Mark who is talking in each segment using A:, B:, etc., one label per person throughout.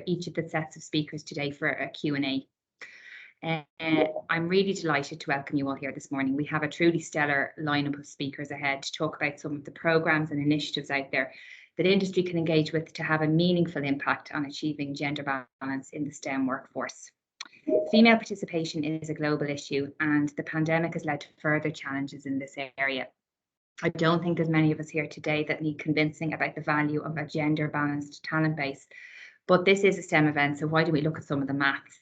A: each of the sets of speakers today for a Q&A. I'm really delighted to welcome you all here this morning. We have a truly stellar lineup of speakers ahead to talk about some of the programmes and initiatives out there that industry can engage with to have a meaningful impact on achieving gender balance in the STEM workforce. Female participation is a global issue, and the pandemic has led to further challenges in this area. I don't think there's many of us here today that need convincing about the value of a gender balanced talent base, but this is a STEM event, so why don't we look at some of the maths?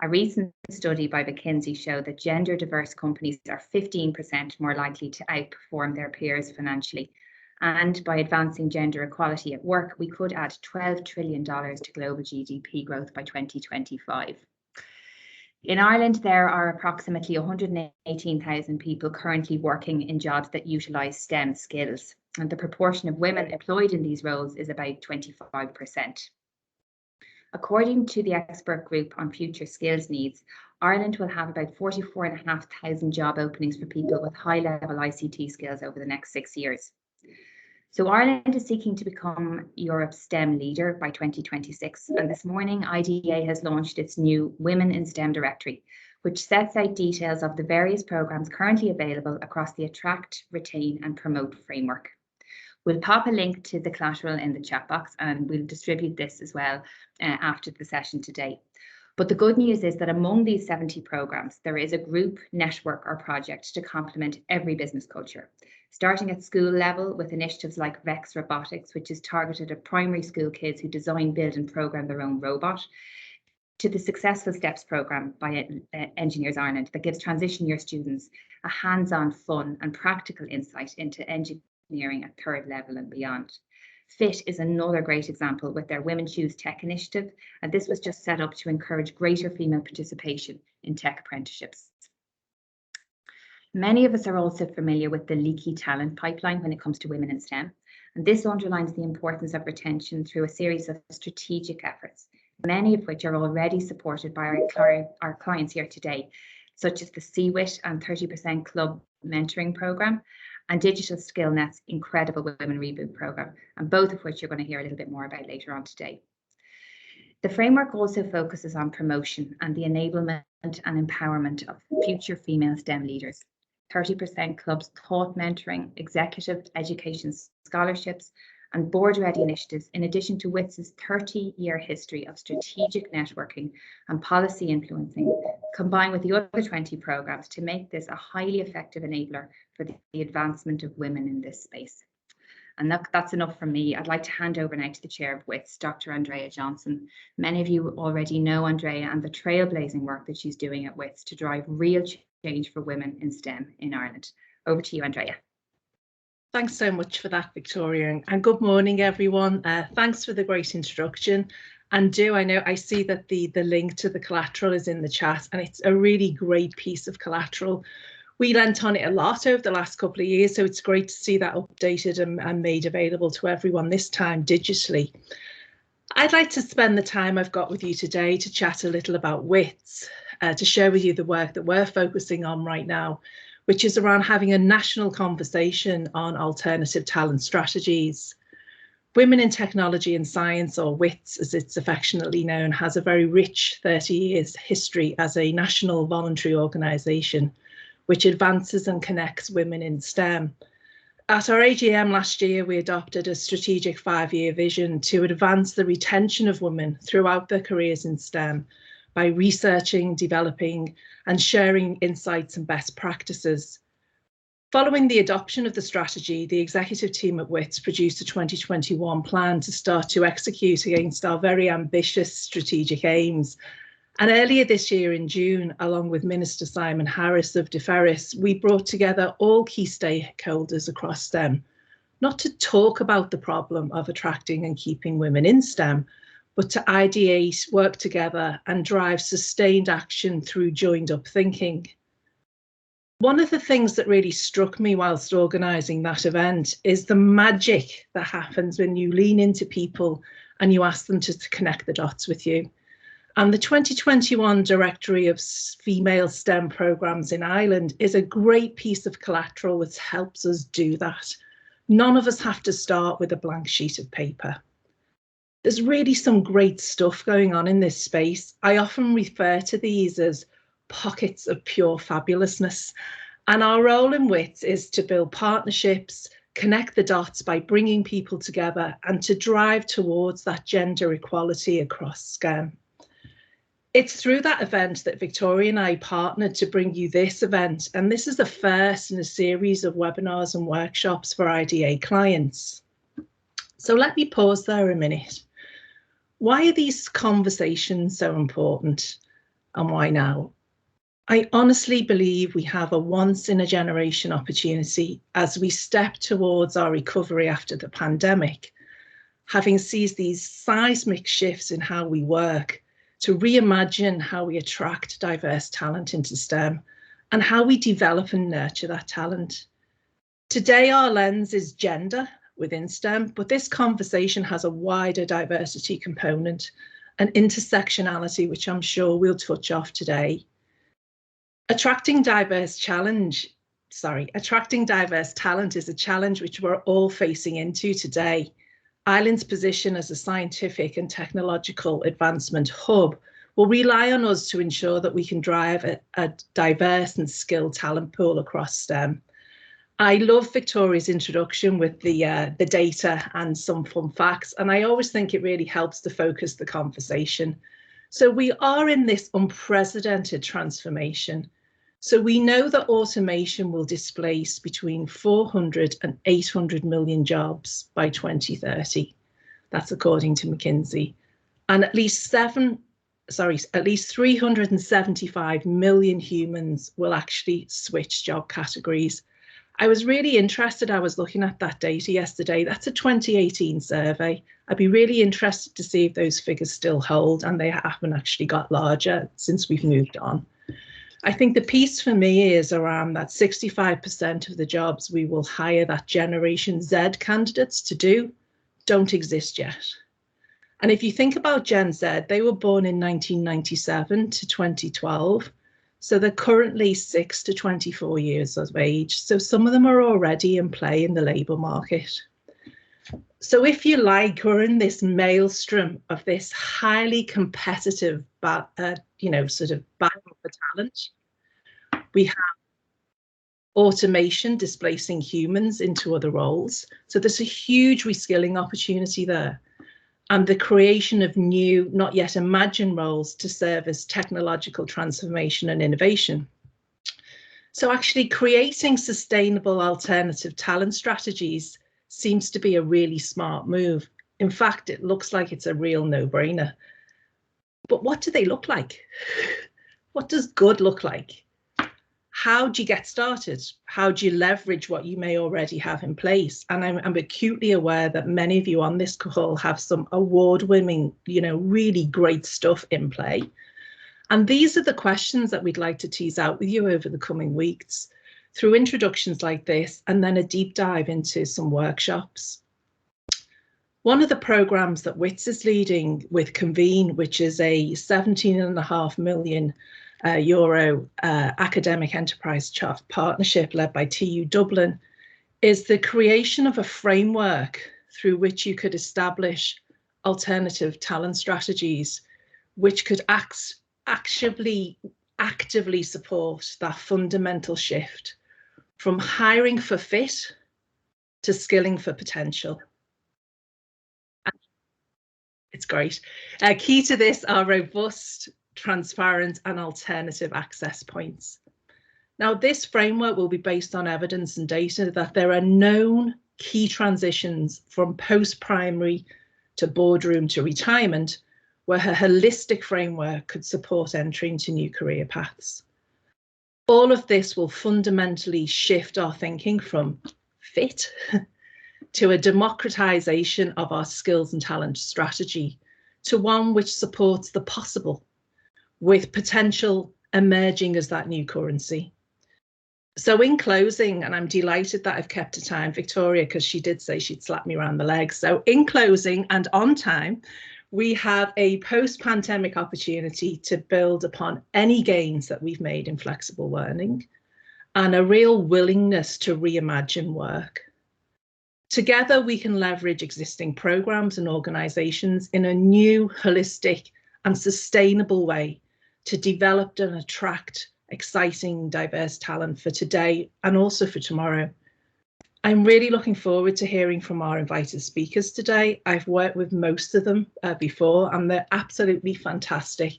A: A recent study by McKinsey showed that gender diverse companies are 15% more likely to outperform their peers financially. And by advancing gender equality at work, we could add $12 trillion to global GDP growth by 2025. In Ireland, there are approximately 118,000 people currently working in jobs that utilise STEM skills, and the proportion of women employed in these roles is about 25%. According to the expert group on future skills needs, Ireland will have about 44,500 job openings for people with high-level ICT skills over the next 6 years. So Ireland is seeking to become Europe's STEM leader by 2026, and this morning IDA has launched its new Women in STEM Directory, which sets out details of the various programmes currently available across the Attract, Retain and Promote framework. We'll pop a link to the collateral in the chat box, and we'll distribute this as well after the session today. But the good news is that among these 70 programmes, there is a group, network or project to complement every business culture, starting at school level with initiatives like VEX Robotics, which is targeted at primary school kids who design, build and programme their own robot, to the Successful Steps programme by Engineers Ireland that gives transition year students a hands-on, fun and practical insight into engineering at third level and beyond. FIT is another great example with their Women Choose Tech initiative, and this was just set up to encourage greater female participation in tech apprenticeships. Many of us are also familiar with the leaky talent pipeline when it comes to women in STEM, and this underlines the importance of retention through a series of strategic efforts, many of which are already supported by our clients here today, such as the CWIT and 30% Club Mentoring Programme, and Digital SkillNet's Incredible Women Reboot programme, and both of which you're going to hear a little bit more about later on today. The framework also focuses on promotion and the enablement and empowerment of future female STEM leaders. 30% Club's thought mentoring, executive education scholarships, and board-ready initiatives, in addition to WITS's 30-year history of strategic networking and policy influencing, combine with the other 20 programmes to make this a highly effective enabler for the advancement of women in this space. And that's enough from me. I'd like to hand over now to the chair of WITS, Dr. Andrea Johnson. Many of you already know Andrea and the trailblazing work that she's doing at WITS to drive real change for women in STEM in Ireland. Over to you, Andrea.
B: Thanks so much for that, Victoria, and good morning, everyone. Thanks for the great introduction. And I see that the link to the collateral is in the chat, and it's a really great piece of collateral. We lent on it a lot over the last couple of years, so it's great to see that updated and made available to everyone, this time digitally. I'd like to spend the time I've got with you today to chat a little about WITS, to share with you the work that we're focusing on right now, which is around having a national conversation on alternative talent strategies. Women in Technology and Science, or WITS as it's affectionately known, has a very rich 30 years history as a national voluntary organisation which advances and connects women in STEM. At our AGM last year, we adopted a strategic 5-year vision to advance the retention of women throughout their careers in STEM by researching, developing and sharing insights and best practices. Following the adoption of the strategy, the executive team at WITS produced a 2021 plan to start to execute against our very ambitious strategic aims. And earlier this year in June, along with Minister Simon Harris of DeFerris, we brought together all key stakeholders across STEM, not to talk about the problem of attracting and keeping women in STEM, but to ideate, work together and drive sustained action through joined up thinking. One of the things that really struck me whilst organising that event is the magic that happens when you lean into people and you ask them to connect the dots with you. And the 2021 Directory of Female STEM Programmes in Ireland is a great piece of collateral that helps us do that. None of us have to start with a blank sheet of paper. There's really some great stuff going on in this space. I often refer to these as pockets of pure fabulousness. And our role in WITS is to build partnerships, connect the dots by bringing people together, and to drive towards that gender equality across STEM. It's through that event that Victoria and I partnered to bring you this event, and this is the first in a series of webinars and workshops for IDA clients. So let me pause there a minute. Why are these conversations so important, and why now? I honestly believe we have a once-in-a-generation opportunity as we step towards our recovery after the pandemic, having seized these seismic shifts in how we work, to reimagine how we attract diverse talent into STEM and how we develop and nurture that talent. Today, our lens is gender within STEM, but this conversation has a wider diversity component and intersectionality, which I'm sure we'll touch off today. Attracting diverse talent is a challenge which we're all facing into today. Ireland's position as a scientific and technological advancement hub will rely on us to ensure that we can drive a diverse and skilled talent pool across STEM. I love Victoria's introduction with the data and some fun facts, and I always think it really helps to focus the conversation. So we are in this unprecedented transformation. So we know that automation will displace between 400 and 800 million jobs by 2030. That's according to McKinsey. And at least 375 million humans will actually switch job categories. I was really interested. I was looking at that data yesterday. That's a 2018 survey. I'd be really interested to see if those figures still hold, and they haven't actually got larger since we've moved on. I think the piece for me is around that 65% of the jobs we will hire that Generation Z candidates to do don't exist yet. And if you think about Gen Z, they were born in 1997 to 2012. So they're currently 6 to 24 years of age. So some of them are already in play in the labour market. So if you like, we're in this maelstrom of this highly competitive, sort of battle for talent. We have automation displacing humans into other roles. So there's a huge reskilling opportunity there. And the creation of new, not yet imagined roles to serve as technological transformation and innovation. So actually creating sustainable alternative talent strategies seems to be a really smart move. In fact, it looks like it's a real no-brainer. But what do they look like? What does good look like? How do you get started? How do you leverage what you may already have in place? And I'm acutely aware that many of you on this call have some award-winning, really great stuff in play. And these are the questions that we'd like to tease out with you over the coming weeks through introductions like this, and then a deep dive into some workshops. One of the programs that WITS is leading with Convene, which is a 17.5 million euro academic enterprise partnership led by TU Dublin, is the creation of a framework through which you could establish alternative talent strategies, which could actively support that fundamental shift from hiring for fit to skilling for potential. It's great. Key to this are robust, transparent and alternative access points. Now, this framework will be based on evidence and data that there are known key transitions from post-primary to boardroom to retirement, where a holistic framework could support entry into new career paths. All of this will fundamentally shift our thinking from fit to a democratization of our skills and talent strategy, to one which supports the possible, with potential emerging as that new currency. So in closing, and I'm delighted that I've kept to time, Victoria, because she did say she'd slap me around the legs. So in closing and on time, we have a post-pandemic opportunity to build upon any gains that we've made in flexible learning and a real willingness to reimagine work. Together, we can leverage existing programs and organisations in a new, holistic and sustainable way to develop and attract exciting, diverse talent for today and also for tomorrow. I'm really looking forward to hearing from our invited speakers today. I've worked with most of them before, and they're absolutely fantastic.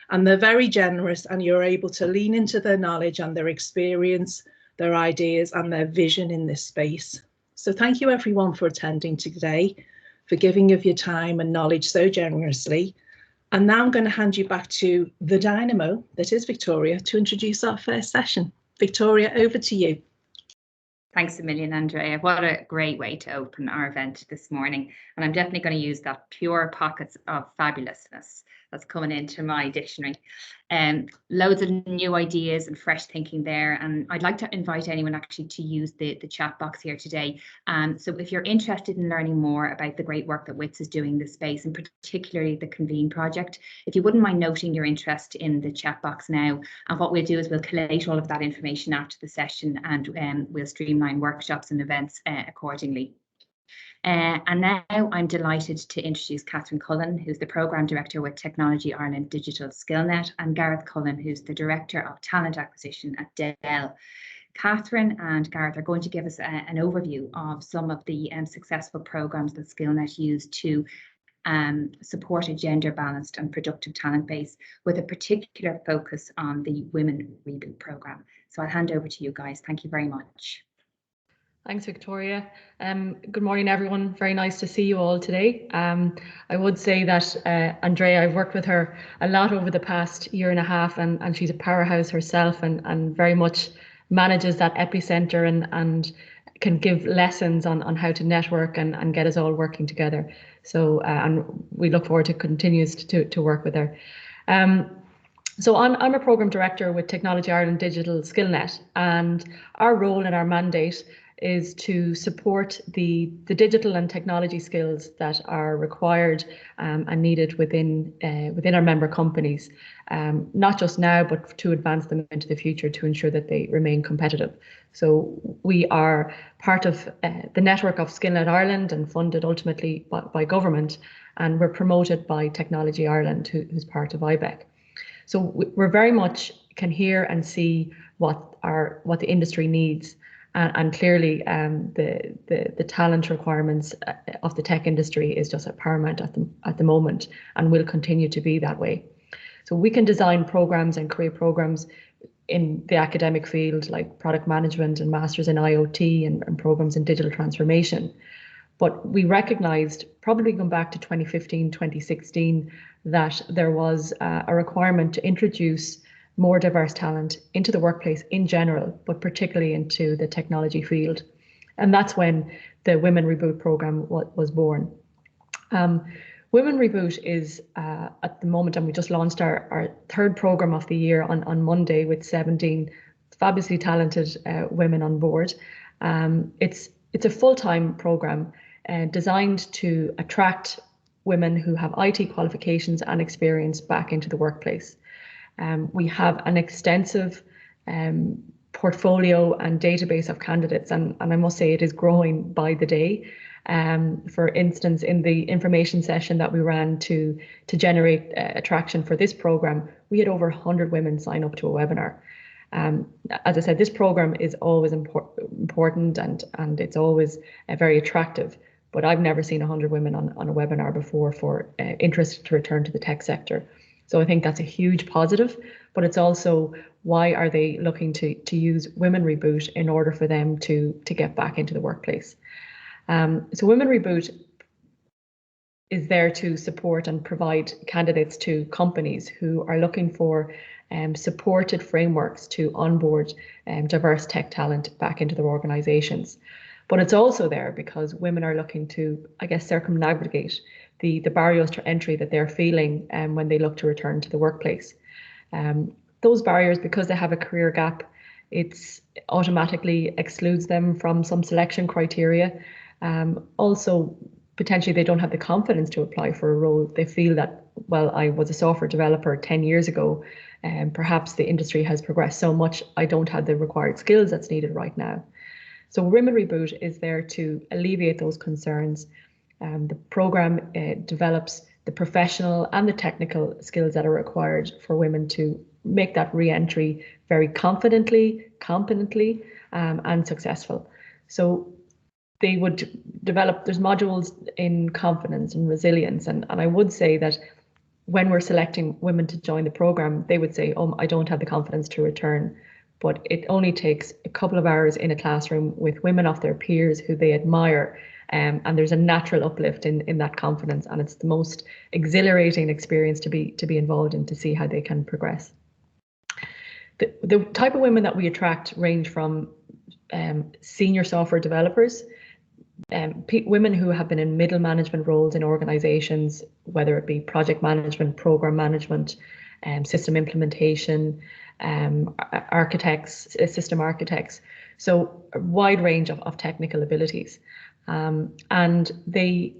B: And they're very generous, and you're able to lean into their knowledge and their experience, their ideas and their vision in this space. So thank you everyone for attending today, for giving of your time and knowledge so generously. And now I'm going to hand you back to the dynamo that is Victoria to introduce our first session. Victoria, over to you.
A: Thanks a million, Andrea. What a great way to open our event this morning. And I'm definitely going to use that pure pockets of fabulousness that's coming into my dictionary. Loads of new ideas and fresh thinking there. And I'd like to invite anyone actually to use the chat box here today. So if you're interested in learning more about the great work that WITS is doing in this space, and particularly the Convene project, if you wouldn't mind noting your interest in the chat box now, and what we'll do is we'll collate all of that information after the session, and we'll streamline workshops and events accordingly. And now I'm delighted to introduce Catherine Cullen, who's the Programme Director with Technology Ireland Digital SkillNet, and Gareth Cullen, who's the Director of Talent Acquisition at Dell. Catherine and Gareth are going to give us an overview of some of the successful programmes that SkillNet used to support a gender balanced and productive talent base, with a particular focus on the Women Reboot programme. So I'll hand over to you guys. Thank you very much.
C: Thanks, Victoria. Good morning, everyone. Very nice to see you all today. I would say that Andrea, I've worked with her a lot over the past year and a half, and she's a powerhouse herself, and very much manages that epicenter and can give lessons on how to network and get us all working together. So and we look forward to continues to work with her. So I'm a Programme Director with Technology Ireland Digital SkillNet, and our role and our mandate is to support the digital and technology skills that are required and needed within our member companies, not just now, but to advance them into the future to ensure that they remain competitive. So we are part of the network of SkillNet Ireland and funded ultimately by government, and we're promoted by Technology Ireland, who's part of IBEC. So we're very much can hear and see what the industry needs. And clearly, the talent requirements of the tech industry is just paramount at the moment, and will continue to be that way. So we can design programs and career programs in the academic field, like product management and masters in IoT and programs in digital transformation. But we recognised, probably going back to 2015, 2016, that there was a requirement to introduce more diverse talent into the workplace in general, but particularly into the technology field. And that's when the Women Reboot programme was born. Women Reboot is at the moment, and we just launched our third programme of the year on Monday with 17 fabulously talented women on board. It's a full-time programme designed to attract women who have IT qualifications and experience back into the workplace. We have an extensive portfolio and database of candidates, and I must say it is growing by the day. For instance, in the information session that we ran to generate attraction for this programme, we had over 100 women sign up to a webinar. As I said, this programme is always important and it's always very attractive, but I've never seen 100 women on a webinar before for interest to return to the tech sector. So I think that's a huge positive, but it's also why are they looking to use Women Reboot in order for them to get back into the workplace. So Women Reboot is there to support and provide candidates to companies who are looking for supported frameworks to onboard diverse tech talent back into their organisations. But it's also there because women are looking to, I guess, circumnavigate the barriers to entry that they're feeling when they look to return to the workplace. Those barriers, because they have a career gap, it's automatically excludes them from some selection criteria. Also, potentially they don't have the confidence to apply for a role. They feel that, well, I was a software developer 10 years ago, and perhaps the industry has progressed so much, I don't have the required skills that's needed right now. So Women Reboot is there to alleviate those concerns. The program develops the professional and the technical skills that are required for women to make that re-entry very confidently, competently, and successful. So they would develop, there's modules in confidence and resilience. And I would say that when we're selecting women to join the program, they would say, oh, I don't have the confidence to return. But it only takes a couple of hours in a classroom with women of their peers who they admire. And there's a natural uplift in that confidence. And it's the most exhilarating experience to be involved in, to see how they can progress. The type of women that we attract range from senior software developers, women who have been in middle management roles in organizations, whether it be project management, program management, system implementation, architects, system architects. So a wide range of technical abilities. And they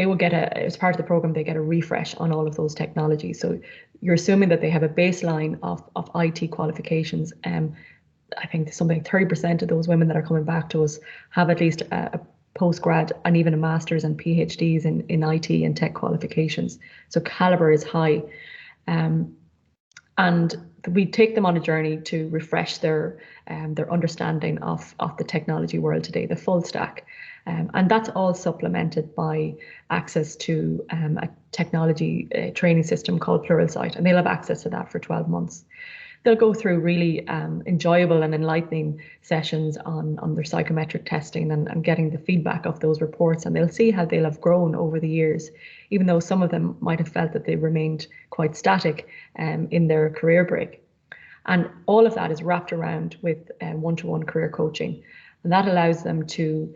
C: will get as part of the program, they get a refresh on all of those technologies. So you're assuming that they have a baseline of IT qualifications. I think something like 30% of those women that are coming back to us have at least a postgrad and even a master's and PhDs in IT and tech qualifications. So caliber is high. And we take them on a journey to refresh their understanding of the technology world today, the full stack. And that's all supplemented by access to a technology training system called Pluralsight, and they'll have access to that for 12 months. They'll go through really enjoyable and enlightening sessions on their psychometric testing and getting the feedback of those reports, and they'll see how they'll have grown over the years, even though some of them might have felt that they remained quite static in their career break. And all of that is wrapped around with one-to-one career coaching, and that allows them to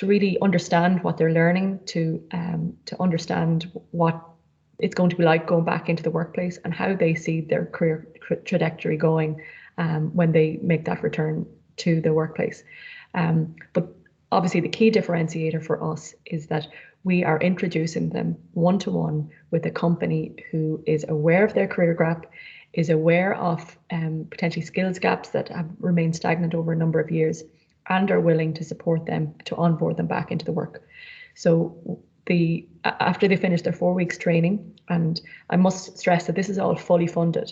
C: really understand what they're learning, to understand what it's going to be like going back into the workplace and how they see their career trajectory going when they make that return to the workplace. But obviously the key differentiator for us is that we are introducing them one-to-one with a company who is aware of their career gap, is aware of potentially skills gaps that have remained stagnant over a number of years, and are willing to support them to onboard them back into the work. So after they finish their 4 weeks training, and I must stress that this is all fully funded,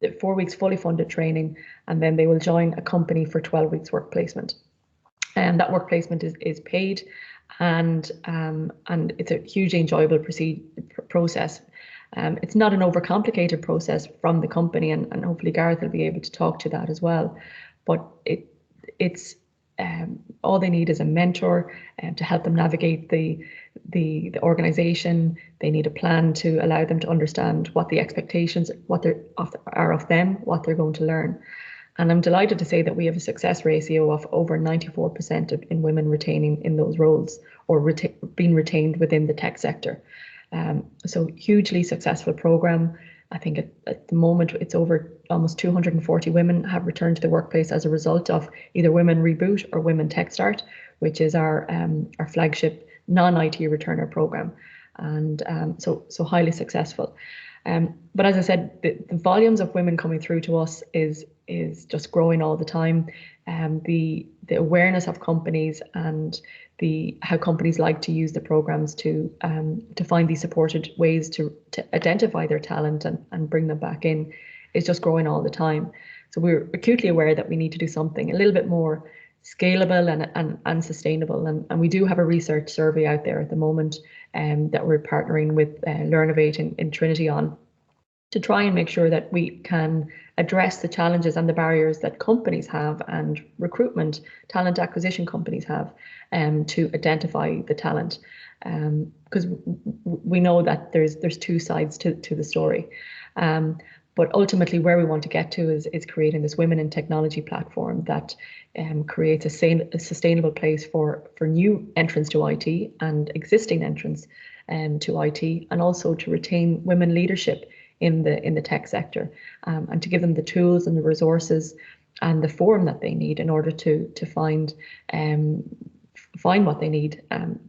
C: the 4 weeks fully funded training, and then they will join a company for 12 weeks work placement. And that work placement is paid, and it's a hugely enjoyable process. It's not an overcomplicated process from the company, and hopefully Gareth will be able to talk to that as well. But it's all they need is a mentor to help them navigate the organization. They need a plan to allow them to understand what the expectations are of them, what they're going to learn. And I'm delighted to say that we have a success ratio of over 94% in women retaining in those roles, or being retained within the tech sector. So hugely successful program. I think at the moment it's over almost 240 women have returned to the workplace as a result of either Women Reboot or Women Tech Start, which is our flagship non-IT returner program, and so highly successful. But as I said, the volumes of women coming through to us is just growing all the time. The awareness of companies and how companies like to use the programs to find these supported ways to identify their talent and bring them back in is just growing all the time. So we're acutely aware that we need to do something a little bit more scalable and sustainable. And we do have a research survey out there at the moment that we're partnering with Learnovate in Trinity on, to try and make sure that we can address the challenges and the barriers that companies have, and recruitment, talent acquisition companies have, to identify the talent. Because we know that there's two sides to the story. But ultimately where we want to get to is creating this Women in Technology platform that creates a sustainable place for new entrants to IT and existing entrants to IT, and also to retain women leadership in the tech sector, and to give them the tools and the resources and the forum that they need in order to find what they need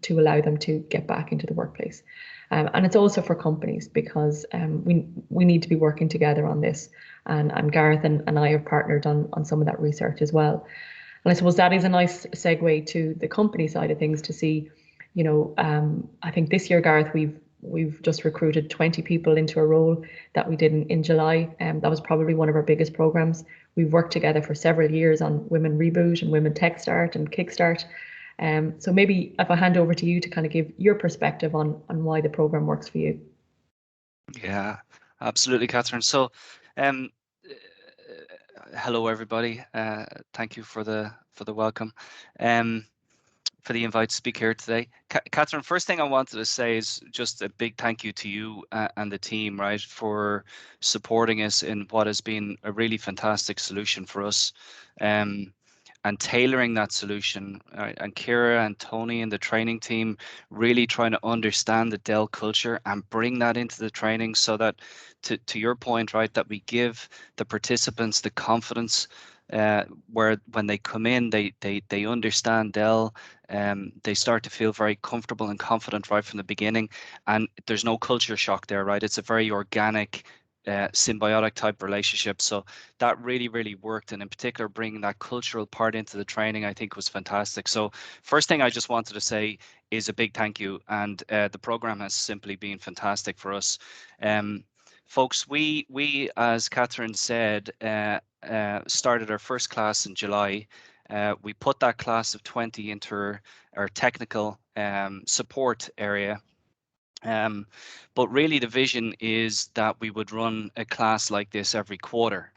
C: to allow them to get back into the workplace. And it's also for companies, because we need to be working together on this, and Gareth and I have partnered on some of that research as well. And I suppose that is a nice segue to the company side of things to see, you know, I think this year, Gareth, we've just recruited 20 people into a role that we did in July. That was probably one of our biggest programs. We've worked together for several years on Women Reboot and Women Tech Start and Kickstart. So maybe if I hand over to you to kind of give your perspective on why the program works for you.
D: Yeah, absolutely, Catherine. So, hello everybody. Thank you for the welcome, for the invite to speak here today. Catherine, first thing I wanted to say is just a big thank you to you and the team, right, for supporting us in what has been a really fantastic solution for us. And tailoring that solution, and Kira and Tony and the training team really trying to understand the Dell culture and bring that into the training so that, to your point, right, that we give the participants the confidence where when they come in, they understand Dell, they start to feel very comfortable and confident right from the beginning, and there's no culture shock there, right? It's a very organic, symbiotic type relationship. So that really worked, and in particular bringing that cultural part into the training I think was fantastic. So first thing I just wanted to say is a big thank you, and the program has simply been fantastic for us. Folks, we as Catherine said, started our first class in July. We put that class of 20 into our technical support area. But really the vision is that we would run a class like this every quarter.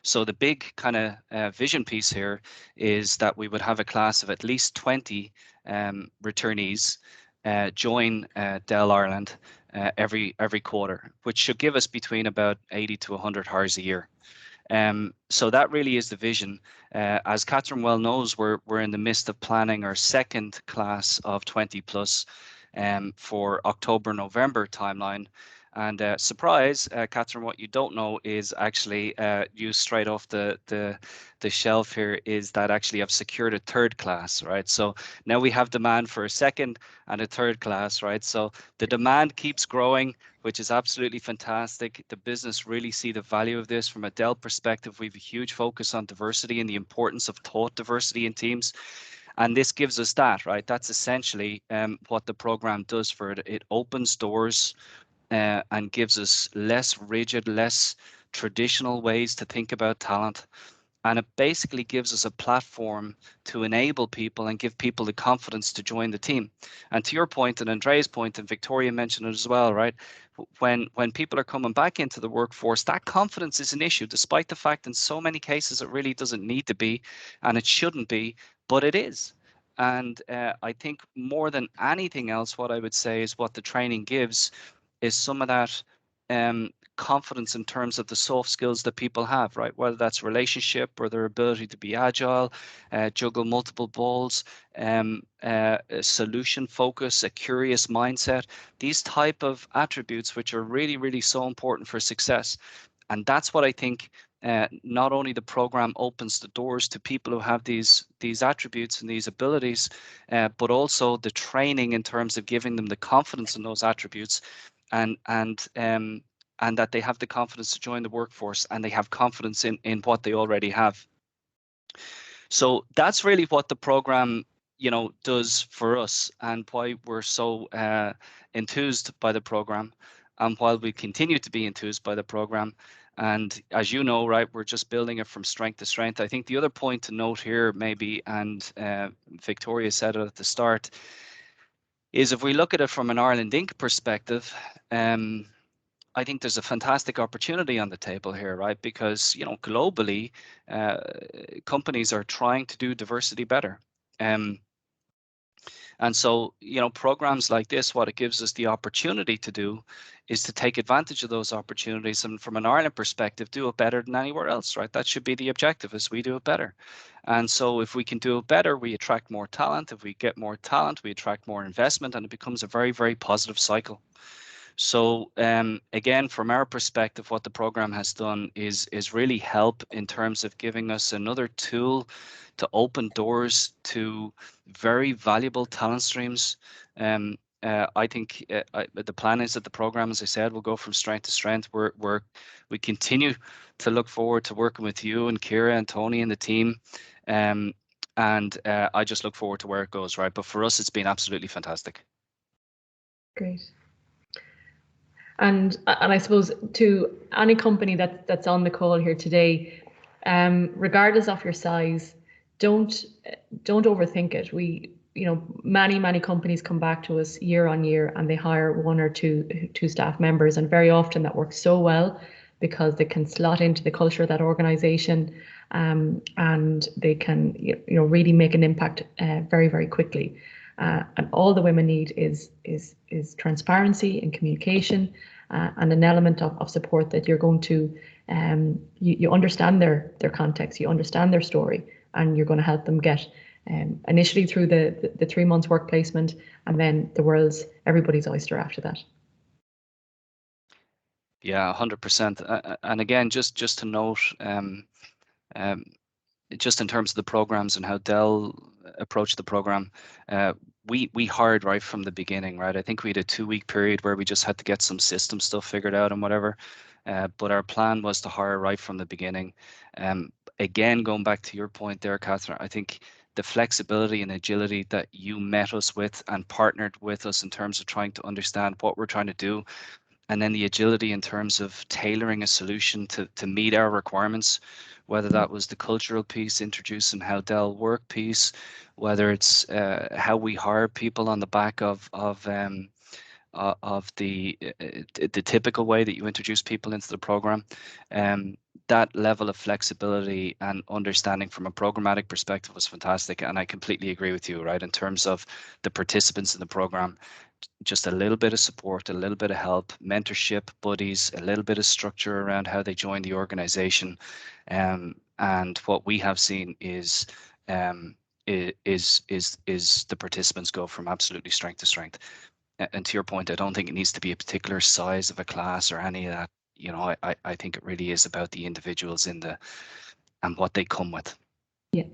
D: So the big kind of vision piece here is that we would have a class of at least 20 returnees join Dell Ireland every quarter, which should give us between about 80 to 100 hours a year. So that really is the vision. As Catherine well knows, we're in the midst of planning our second class of 20 plus for October, November timeline. And surprise, Catherine, what you don't know is actually used straight off the shelf here is that actually I've secured a third class, right? So now we have demand for a second and a third class, right? So the demand keeps growing, which is absolutely fantastic. The business really see the value of this. From a Dell perspective, we have a huge focus on diversity and the importance of thought diversity in teams. And this gives us that, right? That's essentially what the program does for it. It opens doors and gives us less rigid, less traditional ways to think about talent. And it basically gives us a platform to enable people and give people the confidence to join the team. And to your point and Andrea's point, and Victoria mentioned it as well, right? When people are coming back into the workforce, that confidence is an issue, despite the fact in so many cases it really doesn't need to be, and it shouldn't be, but it is. And I think more than anything else, what I would say is what the training gives is some of that confidence in terms of the soft skills that people have, right? Whether that's relationship or their ability to be agile, juggle multiple balls, solution focus, a curious mindset, these type of attributes which are really so important for success. And that's what I think not only the program opens the doors to people who have these attributes and these abilities, but also the training in terms of giving them the confidence in those attributes, and that they have the confidence to join the workforce, and they have confidence in what they already have. So that's really what the program, you know, does for us, and why we're so enthused by the program, and while we continue to be enthused by the program. And as you know, right, we're just building it from strength to strength. I think the other point to note here, maybe, and Victoria said it at the start, is if we look at it from an Ireland Inc. perspective, I think there's a fantastic opportunity on the table here, right? Because, you know, globally, companies are trying to do diversity better. And so, you know, programs like this, what it gives us the opportunity to do is to take advantage of those opportunities, and from an Ireland perspective, do it better than anywhere else, right? That should be the objective, is we do it better. And so if we can do it better, we attract more talent. If we get more talent, we attract more investment, and it becomes a very positive cycle. So again, from our perspective, what the program has done is really help in terms of giving us another tool to open doors to very valuable talent streams. I think the plan is that the program, as I said, will go from strength to strength. We continue to look forward to working with you and Kira and Tony and the team And I just look forward to where it goes, right? But for us, it's been absolutely fantastic.
C: Great. And I suppose to any company that's on the call here today, regardless of your size, don't overthink it. Many companies come back to us year on year and they hire one or two staff members, and very often that works so well because they can slot into the culture of that organization, and they can really make an impact very, very quickly. And all the women need is transparency and communication, and an element of support that you're going to you understand their context, you understand their story, and you're going to help them get initially through the 3 months work placement, and then the world's everybody's oyster after that.
D: Yeah, 100%. And again, just to note, just in terms of the programs and how Dell approached the program, we hired right from the beginning, right? I think we had a 2-week period where we just had to get some system stuff figured out and whatever. But our plan was to hire right from the beginning. Again, going back to your point there, Catherine, I think the flexibility and agility that you met us with and partnered with us in terms of trying to understand what we're trying to do, and then the agility in terms of tailoring a solution to meet our requirements, whether that was the cultural piece, introducing how Dell work piece, whether it's how we hire people on the back of the typical way that you introduce people into the program. That level of flexibility and understanding from a programmatic perspective was fantastic. And I completely agree with you, right? In terms of the participants in the program, just a little bit of support, a little bit of help, mentorship, buddies, a little bit of structure around how they join the organization. And what we have seen is the participants go from absolutely strength to strength. And to your point, I don't think it needs to be a particular size of a class or any of that. I think it really is about the individuals and what they come with.
C: Yeah.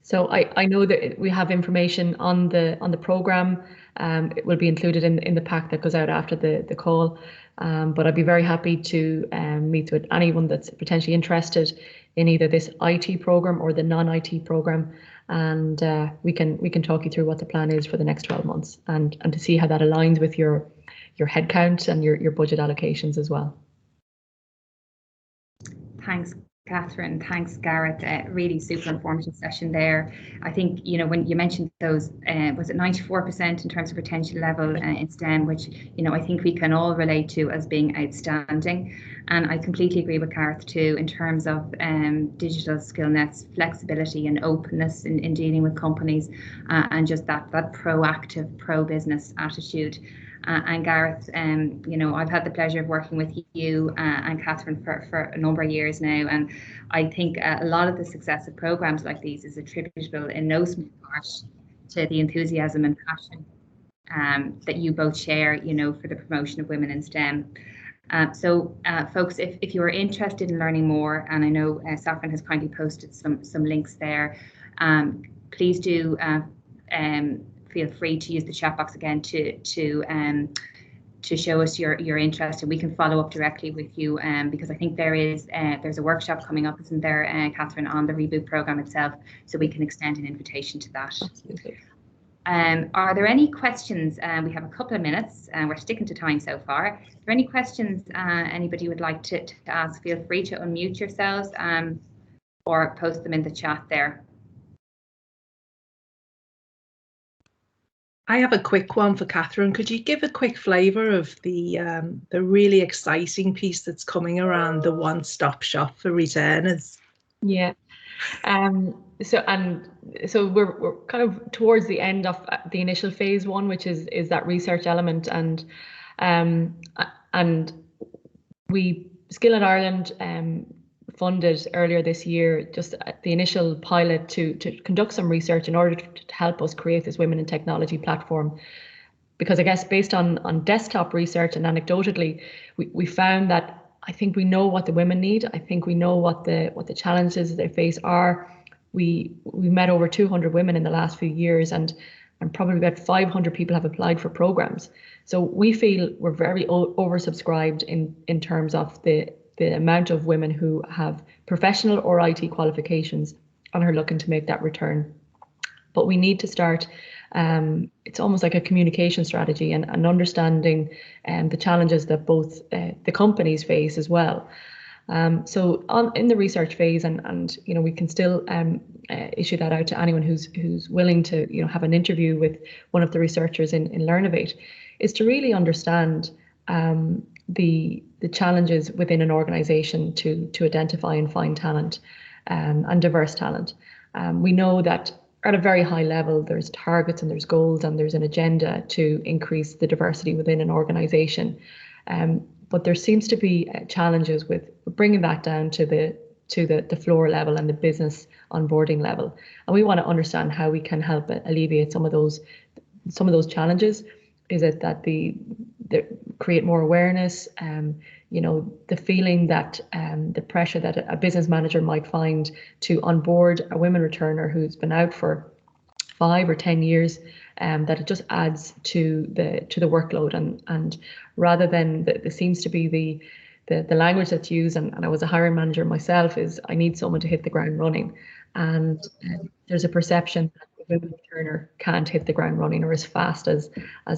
C: So I know that we have information on the program. It will be included in the pack that goes out after the call. But I'd be very happy to meet with anyone that's potentially interested in either this IT program or the non-IT program, and we can talk you through what the plan is for the next 12 months and to see how that aligns with your headcount and your budget allocations as well.
A: Thanks, Catherine. Thanks, Gareth. Really super informative session there. I think, when you mentioned those, was it 94% in terms of retention level in STEM, which, I think we can all relate to as being outstanding. And I completely agree with Gareth too, in terms of digital skill nets, flexibility and openness in dealing with companies, and just that proactive, pro-business attitude. And Gareth, I've had the pleasure of working with you and Catherine for a number of years now, and I think a lot of the success of programs like these is attributable in no small part to the enthusiasm and passion that you both share, for the promotion of women in STEM. So folks, if you are interested in learning more, and I know Saffron has kindly posted some links there, please do feel free to use the chat box again to show us your interest, and we can follow up directly with you, because I think there's a workshop coming up, isn't there, Catherine, on the Reboot program itself, so we can extend an invitation to that.
C: Absolutely.
A: Are there any questions? We have a couple of minutes, and we're sticking to time so far. Are there any questions anybody would like to ask? Feel free to unmute yourselves or post them in the chat there.
B: I have a quick one for Catherine. Could you give a quick flavour of the really exciting piece that's coming around the one-stop shop for returners?
C: Yeah. So we're kind of towards the end of the initial phase one, which is that research element, and we Skillet Ireland funded earlier this year just the initial pilot to conduct some research in order to help us create this Women in Technology platform. Because I guess based on desktop research and anecdotally, we found that I think we know what the women need. I think we know what the challenges they face are. We met over 200 women in the last few years, and probably about 500 people have applied for programs. So we feel we're very oversubscribed in terms of the the amount of women who have professional or IT qualifications and are looking to make that return. But we need to start, it's almost like a communication strategy and understanding the challenges that both the companies face as well. So in the research phase, and you know, we can still issue that out to anyone who's willing to, you know, have an interview with one of the researchers in Learnovate, is to really understand the challenges within an organization to identify and find talent and diverse talent. We know that at a very high level, there's targets and there's goals and there's an agenda to increase the diversity within an organization. But there seems to be challenges with bringing that down to the floor level and the business onboarding level. And we want to understand how we can help alleviate some of those challenges. Is it that the create more awareness, you know, the feeling that the pressure that a business manager might find to onboard a women returner who's been out for 5 or 10 years, that it just adds to the workload, and rather than there seems to be the language that's used, and I was a hiring manager myself, is I need someone to hit the ground running, and there's a perception that the women returner can't hit the ground running or as fast as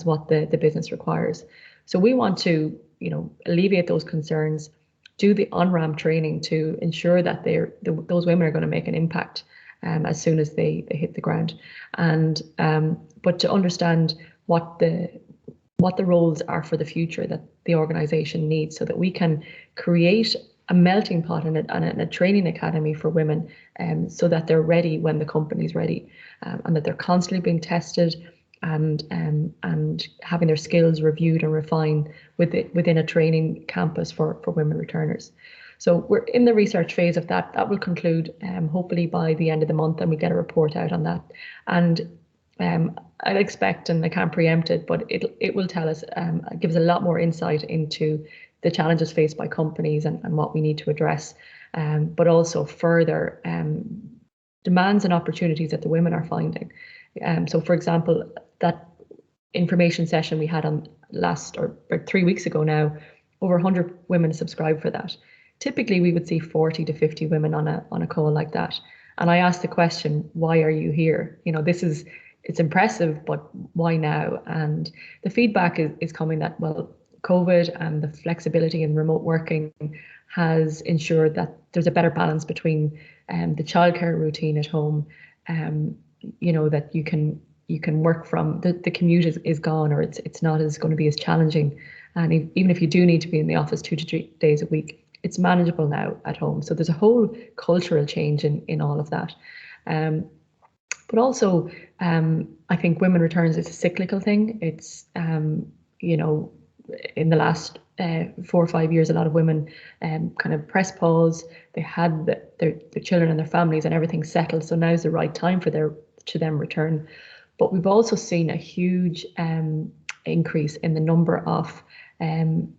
C: what the business requires. So we want to, you know, alleviate those concerns, do the on-ramp training to ensure that those women are going to make an impact as soon as they hit the ground, and but to understand what the roles are for the future that the organization needs, so that we can create a melting pot and a training academy for women, so that they're ready when the company's ready, and that they're constantly being tested and having their skills reviewed and refined within a training campus for women returners. So we're in the research phase of that. That will conclude hopefully by the end of the month, and we get a report out on that. And I'd expect, and I can't preempt it, but it will tell us, it gives a lot more insight into the challenges faced by companies and what we need to address, but also further demands and opportunities that the women are finding. So for example, that information session we had on or 3 weeks ago now, over 100 women subscribed for that. Typically we would see 40 to 50 women on a call like that. And I asked the question, why are you here? You know, it's impressive, but why now? And the feedback is coming that, well, COVID and the flexibility in remote working has ensured that there's a better balance between the childcare routine at home, you know, that you can work from, the commute is gone, or it's not as going to be as challenging. And even if you do need to be in the office 2 to 3 days a week, it's manageable now at home. So there's a whole cultural change in all of that. But also, I think women returns is a cyclical thing. It's, you know, in the last 4 or 5 years, a lot of women kind of press pause. They had their children and their families and everything settled. So now's the right time for them return. But we've also seen a huge increase in the number of women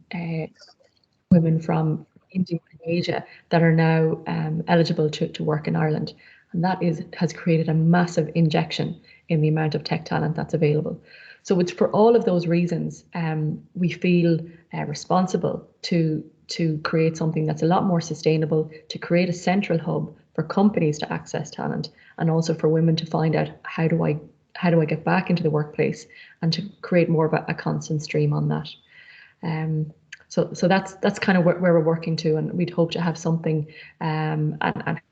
C: from India and Asia that are now eligible to work in Ireland. And that has created a massive injection in the amount of tech talent that's available. So it's for all of those reasons we feel responsible to create something that's a lot more sustainable, to create a central hub for companies to access talent, and also for women to find out how do I get back into the workplace, and to create more of a constant stream on that. So that's kind of where we're working to, and we'd hope to have something and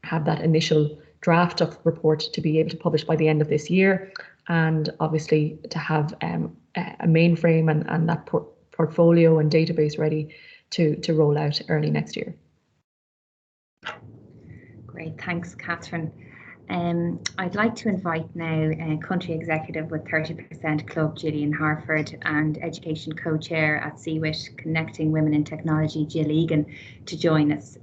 C: have that initial draft of report to be able to publish by the end of this year, and obviously to have a mainframe and that portfolio and database ready to roll out early next year.
A: Great, thanks, Catherine. I'd like to invite now Country Executive with 30% Club, Gillian Harford, and Education Co-Chair at CWIT, Connecting Women in Technology, Jill Egan, to join us.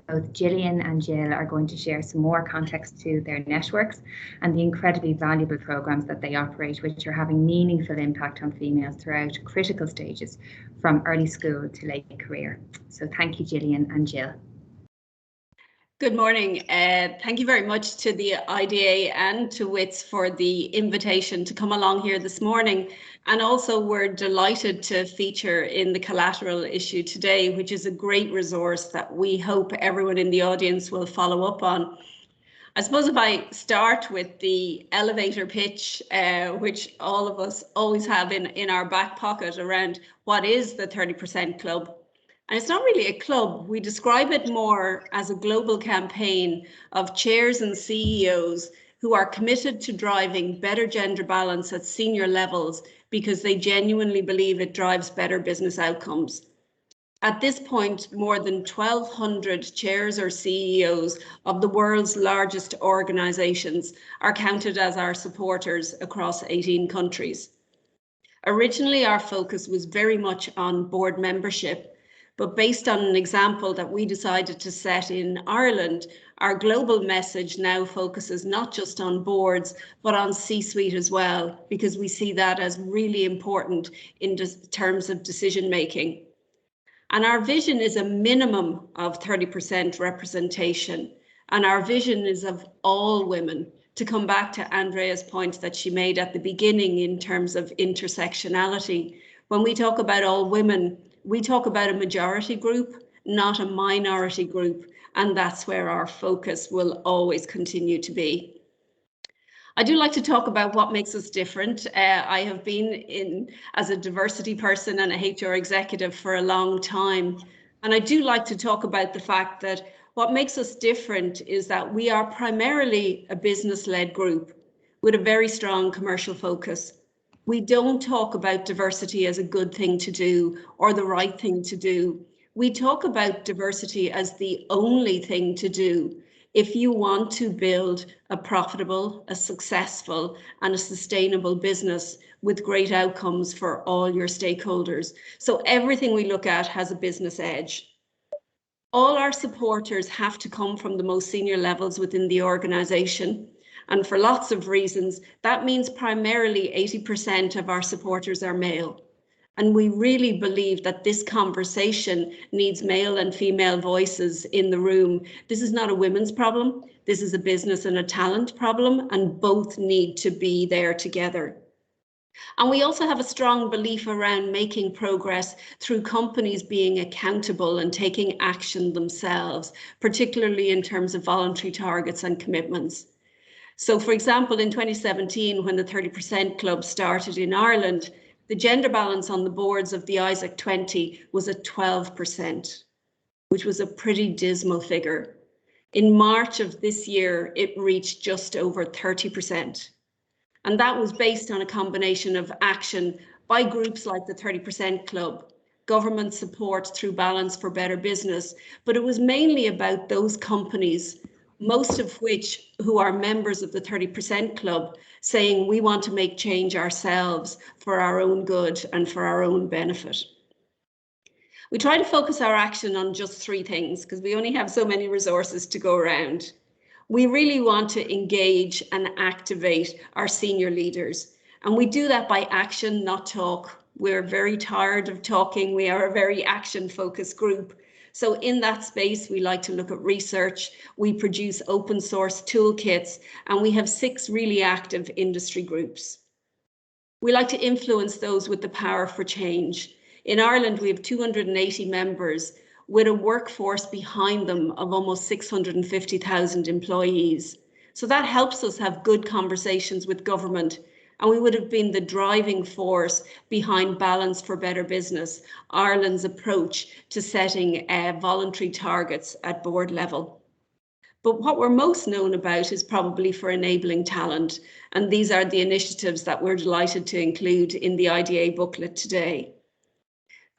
A: Both Gillian and Jill are going to share some more context to their networks and the incredibly valuable programmes that they operate, which are having meaningful impact on females throughout critical stages, from early school to late career. So thank you, Gillian and Jill.
E: Good morning. Thank you very much to the IDA and to WITS for the invitation to come along here this morning. And also we're delighted to feature in the collateral issue today, which is a great resource that we hope everyone in the audience will follow up on. I suppose if I start with the elevator pitch, which all of us always have in our back pocket around what is the 30% Club. And it's not really a club. We describe it more as a global campaign of chairs and CEOs who are committed to driving better gender balance at senior levels because they genuinely believe it drives better business outcomes. At this point, more than 1,200 chairs or CEOs of the world's largest organizations are counted as our supporters across 18 countries. Originally, our focus was very much on board membership, but based on an example that we decided to set in Ireland, our global message now focuses not just on boards, but on C-suite as well, because we see that as really important in terms of decision making. And our vision is a minimum of 30% representation. And our vision is of all women, to come back to Andrea's point that she made at the beginning in terms of intersectionality. When we talk about all women, we talk about a majority group, not a minority group, and that's where our focus will always continue to be. I do like to talk about what makes us different. I have been in as a diversity person and a HR executive for a long time, and I do like to talk about the fact that what makes us different is that we are primarily a business-led group with a very strong commercial focus. We don't talk about diversity as a good thing to do or the right thing to do. We talk about diversity as the only thing to do if you want to build a profitable, a successful, and a sustainable business with great outcomes for all your stakeholders. So everything we look at has a business edge. All our supporters have to come from the most senior levels within the organization. And for lots of reasons, that means primarily 80% of our supporters are male. And we really believe that this conversation needs male and female voices in the room. This is not a women's problem. This is a business and a talent problem, and both need to be there together. And we also have a strong belief around making progress through companies being accountable and taking action themselves, particularly in terms of voluntary targets and commitments. So, for example, in 2017, when the 30% Club started in Ireland, the gender balance on the boards of the ISAC 20 was at 12%, which was a pretty dismal figure. In March of this year, it reached just over 30%. And that was based on a combination of action by groups like the 30% Club, government support through Balance for Better Business, but it was mainly about those companies, most of which who are members of the 30% Club, saying we want to make change ourselves for our own good and for our own benefit. We try to focus our action on just three things because we only have so many resources to go around. We really want to engage and activate our senior leaders, and we do that by action, not talk. We're very tired of talking. We are a very action-focused group. So in that space, we like to look at research. We produce open source toolkits, and we have 6 really active industry groups. We like to influence those with the power for change. In Ireland, we have 280 members with a workforce behind them of almost 650,000 employees. So that helps us have good conversations with government, and we would have been the driving force behind Balance for Better Business, Ireland's approach to setting voluntary targets at board level. But what we're most known about is probably for enabling talent, and these are the initiatives that we're delighted to include in the IDA booklet today.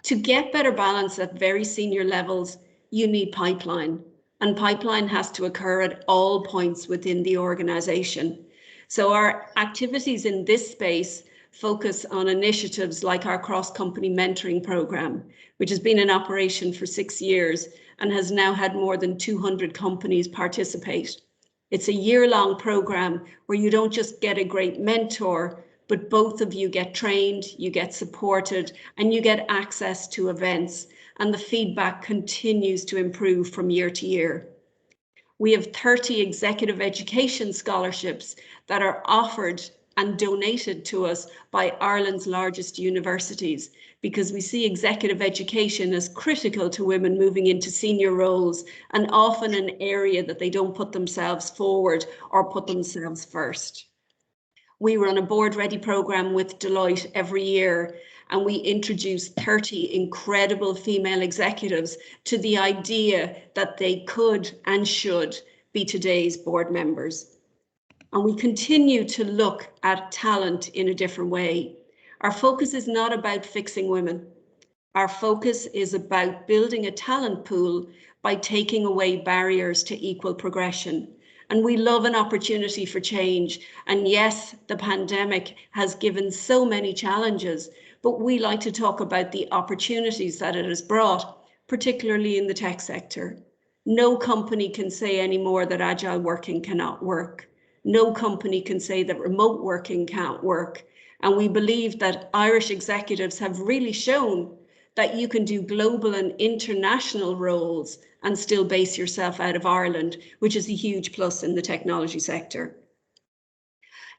E: To get better balance at very senior levels, you need pipeline, and pipeline has to occur at all points within the organization. So our activities in this space focus on initiatives like our cross-company mentoring program, which has been in operation for 6 years and has now had more than 200 companies participate. It's a year-long program where you don't just get a great mentor, but both of you get trained, you get supported, and you get access to events, and the feedback continues to improve from year to year. We have 30 executive education scholarships that are offered and donated to us by Ireland's largest universities, because we see executive education as critical to women moving into senior roles, and often an area that they don't put themselves forward or put themselves first. We run a Board Ready programme with Deloitte every year, and we introduce 30 incredible female executives to the idea that they could and should be today's board members. And we continue to look at talent in a different way. Our focus is not about fixing women. Our focus is about building a talent pool by taking away barriers to equal progression. And we love an opportunity for change. And yes, the pandemic has given so many challenges, but we like to talk about the opportunities that it has brought, particularly in the tech sector. No company can say anymore that agile working cannot work. No company can say that remote working can't work. And we believe that Irish executives have really shown that you can do global and international roles and still base yourself out of Ireland, which is a huge plus in the technology sector.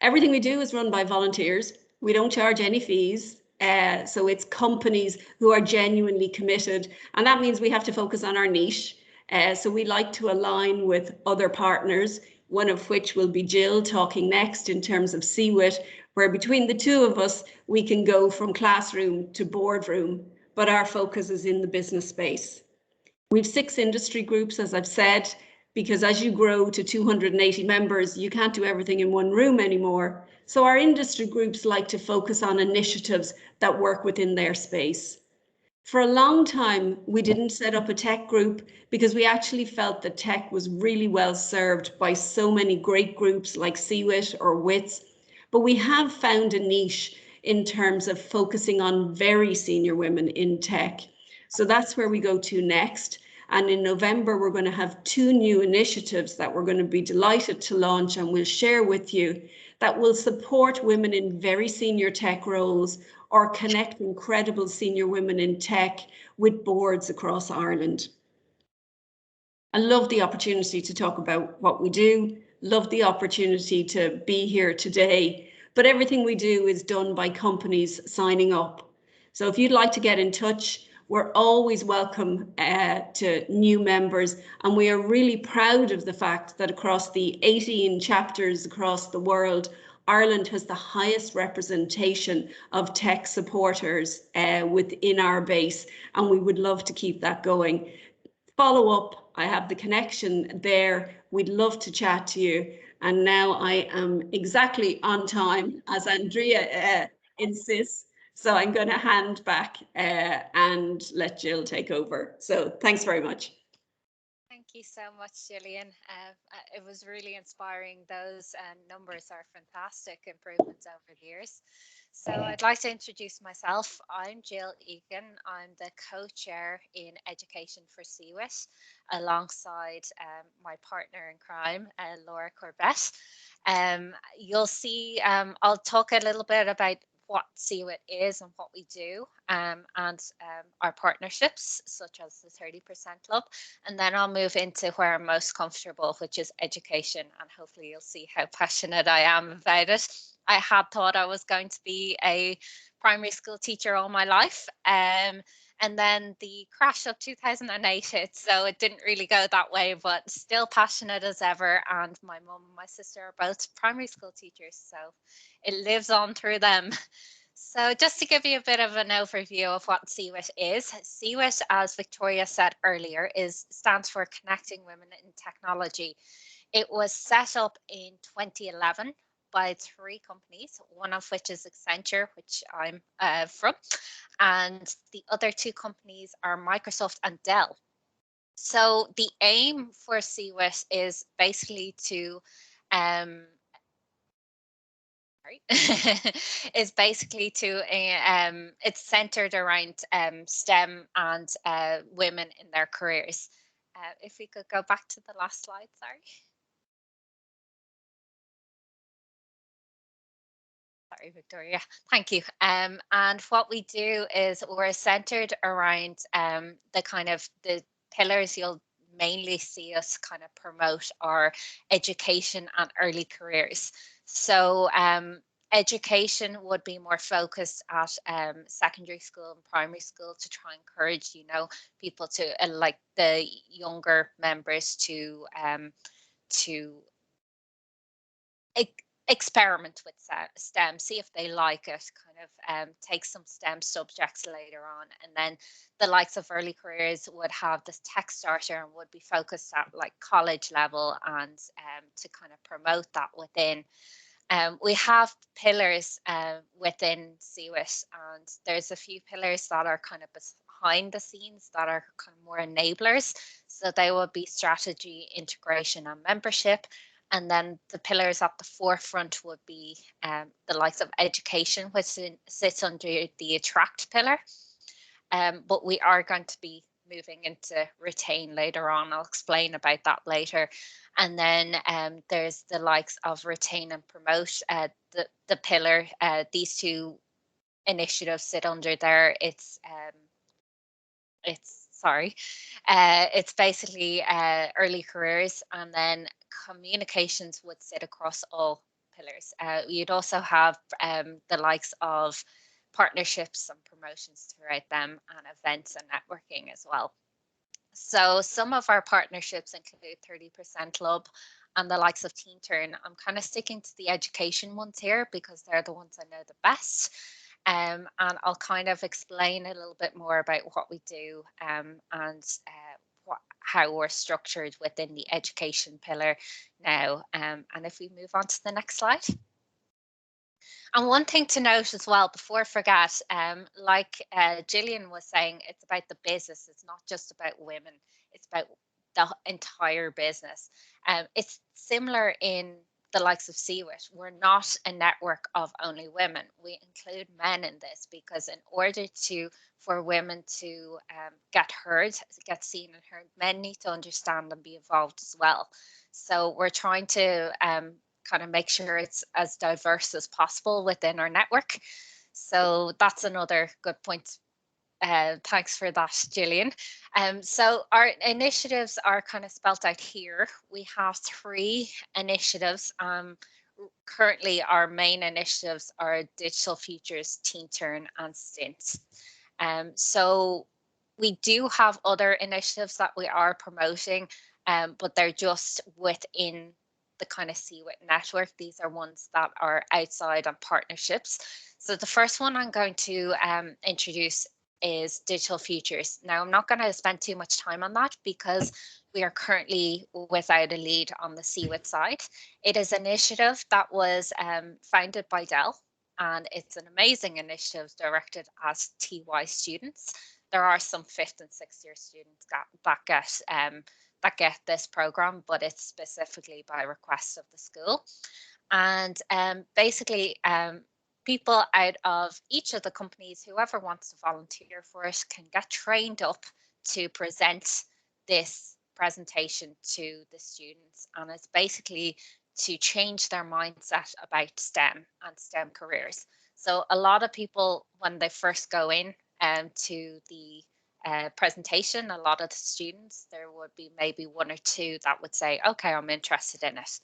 E: Everything we do is run by volunteers. We don't charge any fees. So it's companies who are genuinely committed. And that means we have to focus on our niche. So we like to align with other partners, one of which will be Jill talking next in terms of CWIT, where between the two of us, we can go from classroom to boardroom, but our focus is in the business space. We've 6 industry groups, as I've said, because as you grow to 280 members, you can't do everything in one room anymore. So our industry groups like to focus on initiatives that work within their space. For a long time, we didn't set up a tech group because we actually felt that tech was really well served by so many great groups like CWIT or WITS, but we have found a niche in terms of focusing on very senior women in tech. So that's where we go to next. And in November, we're going to have 2 new initiatives that we're going to be delighted to launch and we'll share with you that will support women in very senior tech roles or connect incredible senior women in tech with boards across Ireland. I love the opportunity to talk about what we do, love the opportunity to be here today, but everything we do is done by companies signing up. So if you'd like to get in touch, we're always welcome to new members, and we are really proud of the fact that across the 18 chapters across the world, Ireland has the highest representation of tech supporters within our base, and we would love to keep that going. Follow up, I have the connection there. We'd love to chat to you. And now I am exactly on time, as Andrea insists. So I'm going to hand back and let Jill take over. So thanks very much.
F: Thank you so much, Gillian. It was really inspiring. Those numbers are fantastic improvements over the years. So I'd like to introduce myself. I'm Jill Egan. I'm the co-chair in education for CWIT, alongside my partner in crime, Laura Corbett. You'll see, I'll talk a little bit about what CWIT is and what we do, and our partnerships, such as the 30% Club. And then I'll move into where I'm most comfortable, which is education. And hopefully you'll see how passionate I am about it. I had thought I was going to be a primary school teacher all my life. And then the crash of 2008 hit, so it didn't really go that way, but still passionate as ever. And my mum and my sister are both primary school teachers, so it lives on through them. So just to give you a bit of an overview of what CWIT is, CWIT, as Victoria said earlier, stands for Connecting Women in Technology. It was set up in 2011 by 3 companies, one of which is Accenture, which I'm from, and the other 2 companies are Microsoft and Dell. So the aim for CWIT is basically to is basically to it's centered around STEM and women in their careers. If we could go back to the last slide, sorry. Sorry, Victoria. Thank you. And what we do is we're centered around the kind of the pillars you'll mainly see us kind of promote are education and early careers. So education would be more focused at secondary school and primary school to try and encourage, you know, people to like the younger members to experiment with STEM, see if they like it, kind of take some STEM subjects later on. And then the likes of early careers would have this tech starter and would be focused at like college level, and to kind of promote that within. We have pillars within CWIT, and there's a few pillars that are kind of behind the scenes that are kind of more enablers. So they would be strategy, integration, and membership. And then the pillars at the forefront would be the likes of education, which sits under the attract pillar. But we are going to be moving into retain later on. I'll explain about that later. And then there's the likes of retain and promote, the pillar. These two initiatives sit under there. It's basically early careers, and then communications would sit across all pillars. You'd also have the likes of partnerships and promotions throughout them, and events and networking as well. So some of our partnerships include 30% Club and the likes of Teen Turn. I'm kind of sticking to the education ones here because they're the ones I know the best. And I'll kind of explain a little bit more about what we do and how we're structured within the education pillar now. And if we move on to the next slide. And one thing to note as well, before I forget, like Gillian was saying, it's about the business. It's not just about women. It's about the entire business. It's similar in the likes of CWIT. We're not a network of only women. We include men in this because in order for women to get heard, get seen and heard, men need to understand and be involved as well. So we're trying to kind of make sure it's as diverse as possible within our network. So that's another good point. Thanks for that, Gillian. So our initiatives are kind of spelt out here. We have 3 initiatives. Currently, our main initiatives are Digital Futures, Teen Turn, and Stint. So we do have other initiatives that we are promoting, but they're just within the kind of CWIT network. These are ones that are outside on partnerships. So the first one I'm going to introduce is Digital Futures. Now, I'm not going to spend too much time on that because we are currently without a lead on the CWIT side. It is an initiative that was founded by Dell, and it's an amazing initiative directed at TY students. There are some 5th and 6th year students that get this program, but it's specifically by request of the school. And basically, people out of each of the companies, whoever wants to volunteer for it, can get trained up to present this presentation to the students. And it's basically to change their mindset about STEM and STEM careers. So a lot of people, when they first go in to the presentation, a lot of the students, there would be maybe 1 or 2 that would say, okay, I'm interested in it.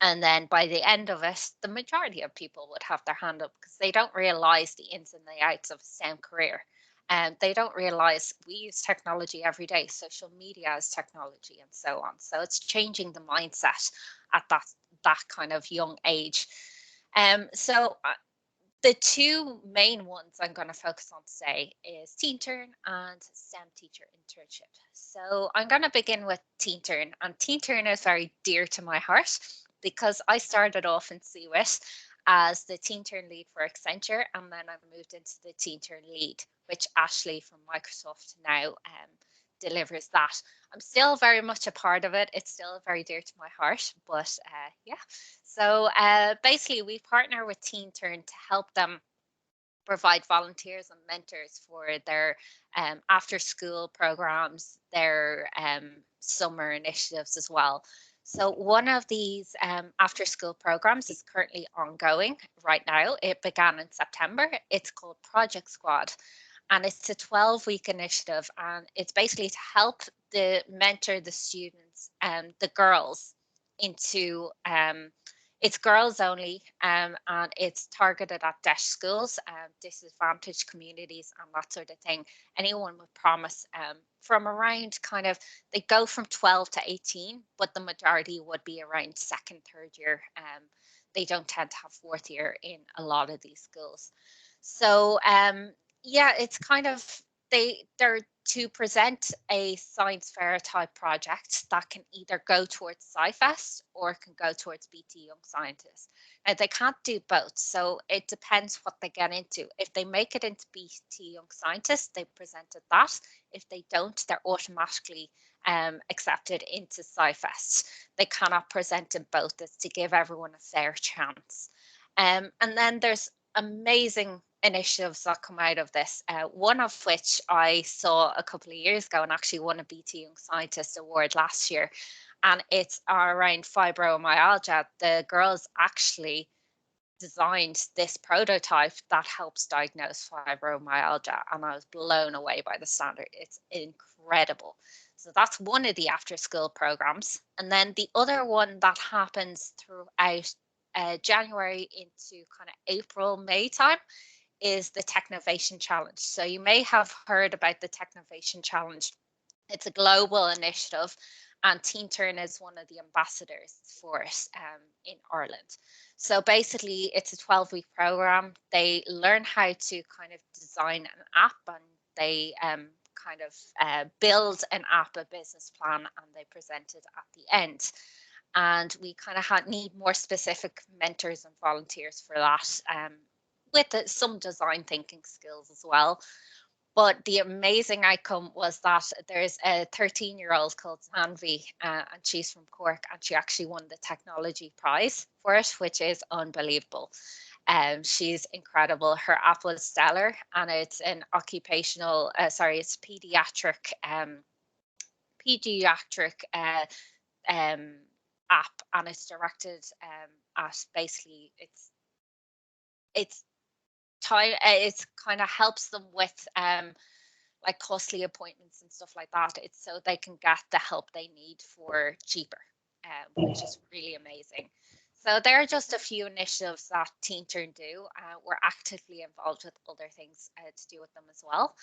F: And then by the end of it, the majority of people would have their hand up because they don't realize the ins and the outs of a STEM career. And they don't realize we use technology every day. Social media is technology and so on. So it's changing the mindset at that kind of young age. So the 2 main ones I'm going to focus on today is Teen Turn and STEM Teacher Internship. So I'm going to begin with Teen Turn, and Teen Turn is very dear to my heart because I started off in CWIT as the Teen Turn lead for Accenture, and then I moved into the Teen Turn lead, which Ashley from Microsoft now delivers that. I'm still very much a part of it. It's still very dear to my heart, but yeah. So basically, we partner with Teen Turn to help them provide volunteers and mentors for their after school programs, their summer initiatives as well. So one of these after school programs is currently ongoing right now. It began in September. It's called Project Squad. And it's a 12-week initiative, and it's basically to help mentor the students and the girls into it's girls only, and it's targeted at DEIS schools, disadvantaged communities and that sort of thing. Anyone with promise, from around kind of, they go from 12 to 18, but the majority would be around second, third year. They don't tend to have fourth year in a lot of these schools. So yeah, it's kind of, they're to present a science fair type project that can either go towards SciFest or can go towards BT Young Scientists. Now they can't do both, so it depends what they get into. If they make it into BT Young Scientists, they presented that. If they don't, they're automatically accepted into SciFest. They cannot present in both. It's to give everyone a fair chance. And then there's amazing initiatives that come out of this, one of which I saw a couple of years ago and actually won a BT Young Scientist Award last year, and it's around fibromyalgia. The girls actually designed this prototype that helps diagnose fibromyalgia, and I was blown away by the standard. It's incredible. So that's one of the after school programs. And then the other one that happens throughout January into kind of April, May time is the Technovation Challenge. So you may have heard about the Technovation Challenge. It's a global initiative, and Teen Turn is one of the ambassadors for it in Ireland. So basically, it's a 12-week program. They learn how to kind of design an app, and they kind of build an app, a business plan, and they present it at the end. And we kind of need more specific mentors and volunteers for that, with some design thinking skills as well. But the amazing outcome was that there's a 13-year-old called Zanvi, and she's from Cork, and she actually won the technology prize for it, which is unbelievable. She's incredible. Her app was stellar, and it's an occupational, it's pediatric app, and it's directed at basically it's time. It's kind of helps them with like costly appointments and stuff like that. It's so they can get the help they need for cheaper, which is really amazing. So there are just a few initiatives that Teen Turn do. We're actively involved with other things to do with them as well.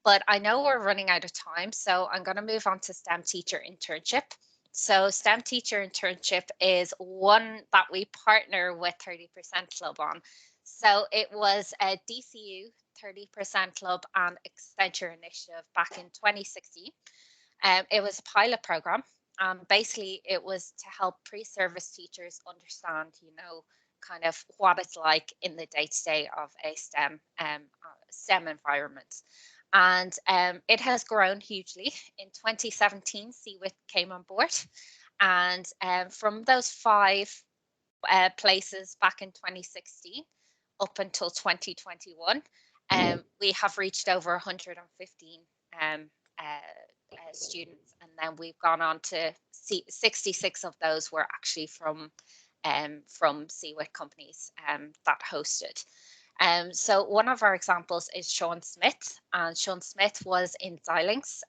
F: But I know we're running out of time, so I'm going to move on to STEM Teacher Internship. So STEM Teacher Internship is one that we partner with 30% Club on. So it was a DCU 30% Club and Accenture initiative back in 2016. It was a pilot program. Basically, it was to help pre-service teachers understand, kind of what it's like in the day-to-day of a STEM environment. And it has grown hugely. In 2017, CWIT came on board. And from those 5 places back in 2016 up until 2021, we have reached over 115 students. And then we've gone on to 66 of those were actually from CWIT companies that hosted. So one of our examples is Sean Smith, and Sean Smith was in Xilinx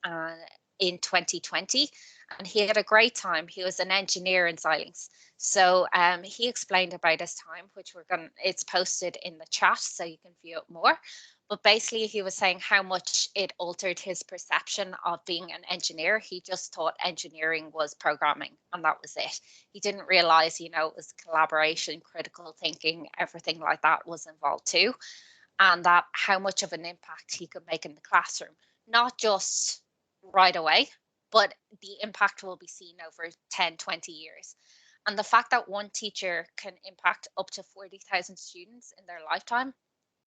F: in 2020, and he had a great time. He was an engineer in Xilinx. So he explained about his time, which it's posted in the chat so you can view it more. But basically, he was saying how much it altered his perception of being an engineer. He just thought engineering was programming, and that was it. He didn't realize, it was collaboration, critical thinking, everything like that was involved too. And that how much of an impact he could make in the classroom, not just right away, but the impact will be seen over 10, 20 years. And the fact that one teacher can impact up to 40,000 students in their lifetime,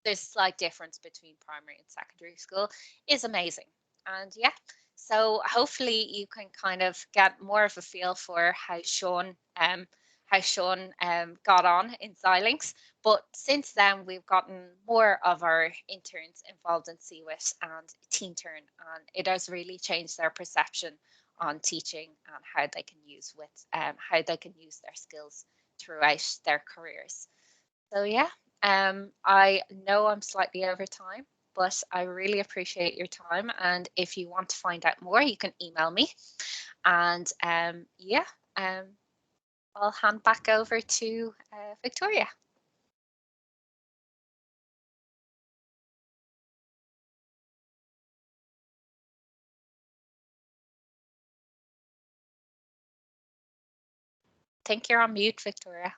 F: there's a slight difference between primary and secondary school, is amazing. And yeah, so hopefully you can kind of get more of a feel for how Sean got on in Xilinx. But since then, we've gotten more of our interns involved in CWIT and Teen Turn, and it has really changed their perception on teaching and how they can use their skills throughout their careers. So yeah. I know I'm slightly over time, but I really appreciate your time. And if you want to find out more, you can email me. And I'll hand back over to Victoria. I think you're on mute, Victoria.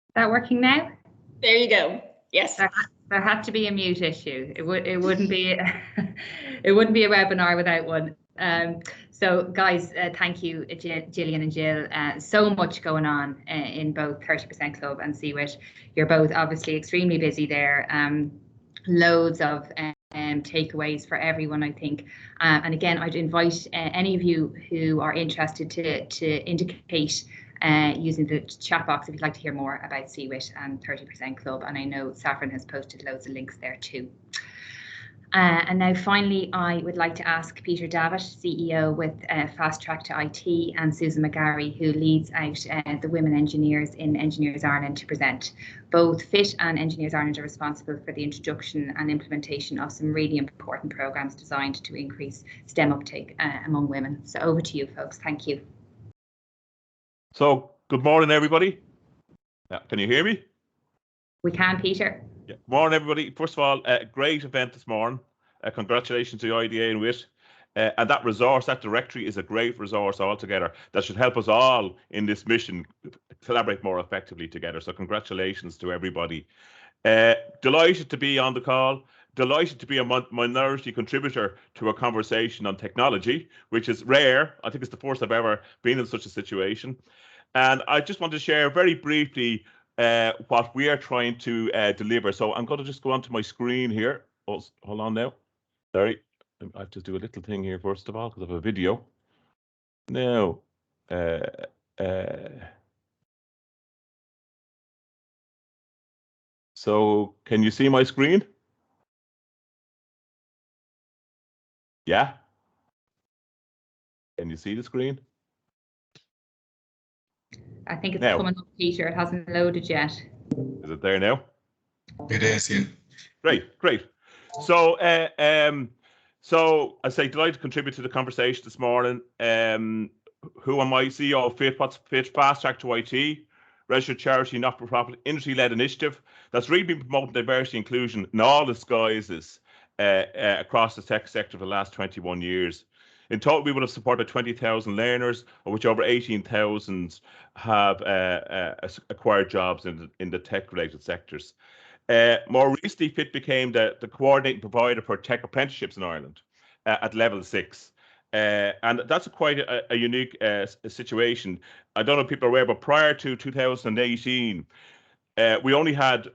A: Is that working now?
E: There you go. Yes.
A: There had to be a mute issue. It wouldn't be it wouldn't be a webinar without one. So guys, thank you, Gillian and Jill. So much going on in both 30% Club and CWIT. You're both obviously extremely busy there. Loads of takeaways for everyone, I think. And again, I'd invite any of you who are interested to indicate using the chat box if you'd like to hear more about CWIT and 30% Club. And I know Saffron has posted loads of links there too. And now finally, I would like to ask Peter Davitt, CEO with Fast Track to IT, and Susan McGarry, who leads out the women engineers in Engineers Ireland, to present. Both FIT and Engineers Ireland are responsible for the introduction and implementation of some really important programmes designed to increase STEM uptake among women. So over to you, folks. Thank you.
G: So, good morning, everybody. Can you hear me?
A: We can, Peter.
G: Yeah. Morning, everybody. First of all, a great event this morning. Congratulations to the IDA and WIT. And that resource, that directory, is a great resource altogether that should help us all in this mission collaborate more effectively together. So congratulations to everybody. Delighted to be on the call. Delighted to be a minority contributor to a conversation on technology, which is rare. I think it's the first I've ever been in such a situation. And I just want to share very briefly what we are trying to deliver. So I'm going to just go onto my screen here. Oh, hold on now. Sorry, I have to do a little thing here first of all because I have a video. Now, so can you see my screen? Yeah. Can you see the screen?
A: I think it's coming up, Peter. It hasn't loaded yet.
G: Is it there now?
H: It is, yeah.
G: Great. So, so I say delighted to contribute to the conversation this morning. Who am I? CEO of FIT. What's FIT? Fast Track to IT, registered charity, not-for-profit, industry-led initiative that's really been promoting diversity and inclusion in all its guises across the tech sector for the last 21 years. In total, we would have supported 20,000 learners, of which over 18,000 have acquired jobs in the tech-related sectors. More recently, FIT became the coordinating provider for tech apprenticeships in Ireland at level 6. And that's quite a unique situation. I don't know if people are aware, but prior to 2018, we only had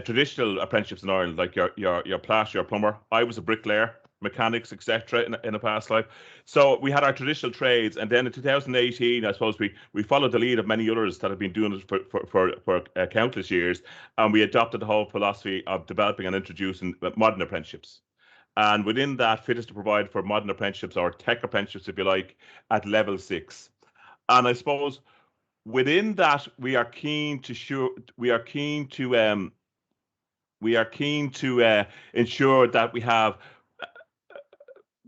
G: traditional apprenticeships in Ireland, like your plasterer, your plumber. I was a bricklayer, mechanics, etc. in a past life. So we had our traditional trades, and then in 2018, I suppose we followed the lead of many others that have been doing it for countless years, and we adopted the whole philosophy of developing and introducing modern apprenticeships. And within that, FIT is to provide for modern apprenticeships, or tech apprenticeships, if you like, at level 6. And I suppose within that, we are keen to ensure that we have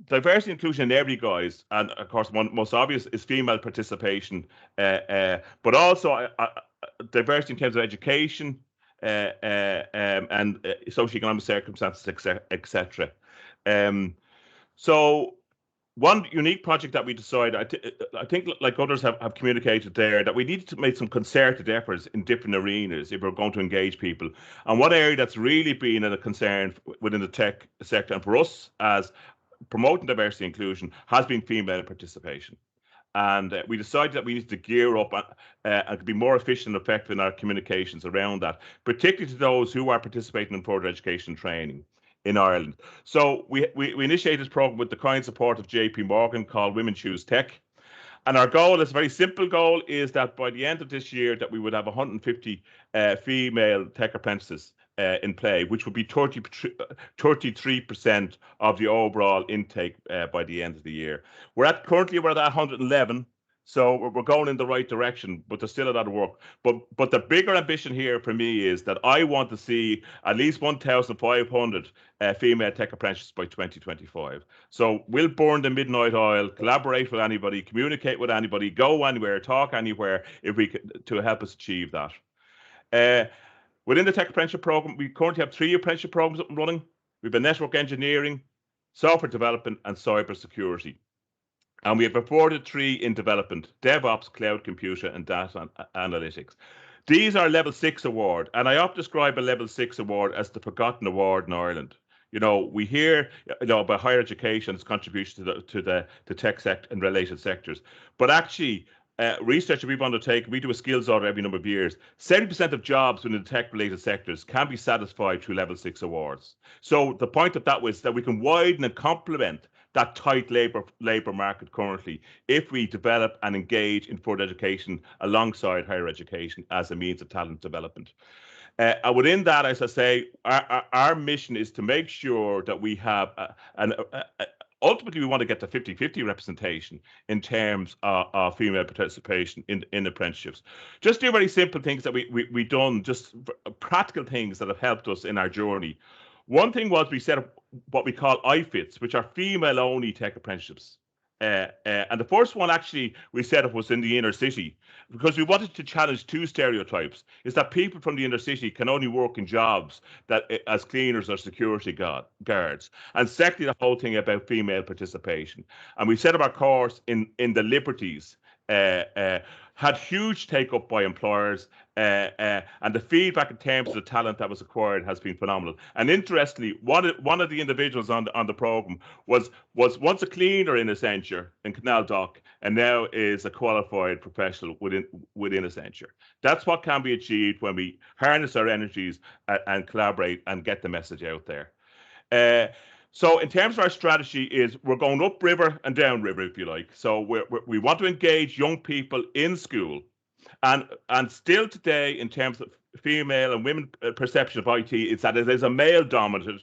G: diversity and inclusion in every guise, and of course, one most obvious is female participation, but also diversity in terms of education and socioeconomic circumstances, etc. So one unique project that we decided, I think like others have communicated there, that we needed to make some concerted efforts in different arenas if we're going to engage people. And one area that's really been a concern within the tech sector, and for us as promoting diversity and inclusion, has been female participation. And we decided that we needed to gear up and be more efficient and effective in our communications around that, particularly to those who are participating in further education training in Ireland. So we initiated this program with the kind support of JP Morgan called Women Choose Tech. And our goal, is a very simple goal, is that by the end of this year that we would have 150 female tech apprentices in play, which would be 33% of the overall intake by the end of the year. Currently we're at 111. So we're going in the right direction, but there's still a lot of work. But the bigger ambition here for me is that I want to see at least 1,500 female tech apprentices by 2025. So we'll burn the midnight oil, collaborate with anybody, communicate with anybody, go anywhere, talk anywhere, if we could, to help us achieve that. Within the tech apprenticeship program, we currently have 3 apprenticeship programs up and running. We have a network engineering, software development, and cyber security. And we have afforded 3 in development: DevOps, cloud computer, and data analytics. These are level 6 award, and I often describe a level 6 award as the forgotten award in Ireland. You know, we hear, you know, about higher education's contribution to the tech sector and related sectors, but actually, research that we've undertaken, we do a skills audit every number of years. 70% of jobs within the tech-related sectors can be satisfied through level 6 awards. So the point of that was that we can widen and complement that tight labour market currently if we develop and engage in further education alongside higher education as a means of talent development. And within that, as I say, our mission is to make sure that we have ultimately, we want to get to 50-50 representation in terms of female participation in apprenticeships. Just do very simple things that we've done, just practical things that have helped us in our journey. One thing was we set up what we call IFITs, which are female-only tech apprenticeships. And the first one actually we set up was in the inner city, because we wanted to challenge 2 stereotypes: is that people from the inner city can only work in jobs that as cleaners or security guards, and secondly, the whole thing about female participation. And we set up our course in the Liberties. Had huge take up by employers, and the feedback in terms of the talent that was acquired has been phenomenal. And interestingly, one of the individuals on the program was once a cleaner in Accenture in Canal Dock, and now is a qualified professional within Accenture. That's what can be achieved when we harness our energies and collaborate and get the message out there. So in terms of our strategy, is we're going upriver and downriver, if you like. So we want to engage young people in school, and still today, in terms of female and women perception of IT, it's that it is a male dominated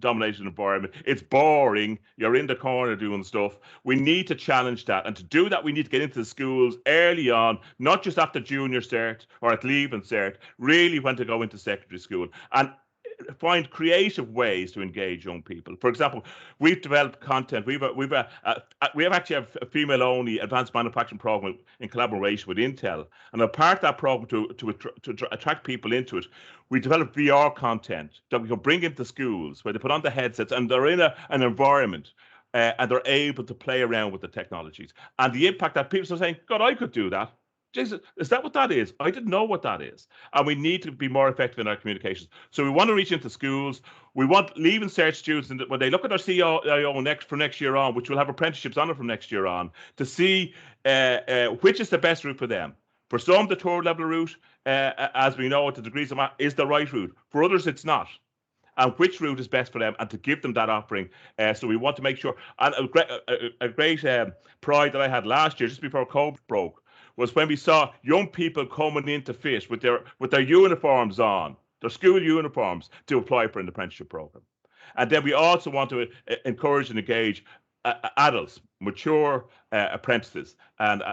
G: environment. It's boring. You're in the corner doing stuff. We need to challenge that, and to do that, we need to get into the schools early on, not just after junior cert or at leaving cert. Really, when to go into secondary school and find creative ways to engage young people. For example, we've developed content. We have actually a female-only advanced manufacturing program in collaboration with Intel, and a part of that program to attract people into it, we developed VR content that we can bring into schools where they put on the headsets and they're in an environment and they're able to play around with the technologies. And the impact that people are saying, God, I could do that. Jesus, is that what that is? I didn't know what that is. And we need to be more effective in our communications. So we want to reach into schools. We want leaving cert students, when they look at our CIO for next year on, which will have apprenticeships on it from next year on, to see which is the best route for them. For some, the 3rd level route, as we know at the degrees of math, is the right route. For others, it's not. And which route is best for them, and to give them that offering. So we want to make sure. And a great pride that I had last year, just before COVID broke, was when we saw young people coming into FIT with their uniforms on, their school uniforms, to apply for an apprenticeship program. And then we also want to encourage and engage adults, mature apprentices, and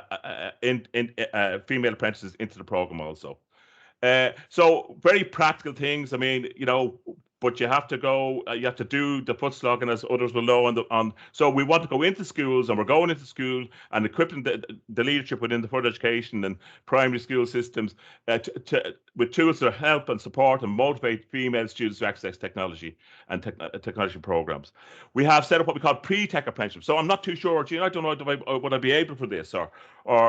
G: female apprentices into the program also. So very practical things. I mean, you know, but you have to go, you have to do the foot slogging, as others will know. So we want to go into schools, and we're going into schools and equipping the leadership within the further education and primary school systems with tools to help and support and motivate female students to access technology and technology programs. We have set up what we call pre-tech apprenticeship. So I'm not too sure, I don't know, would I be able for this, or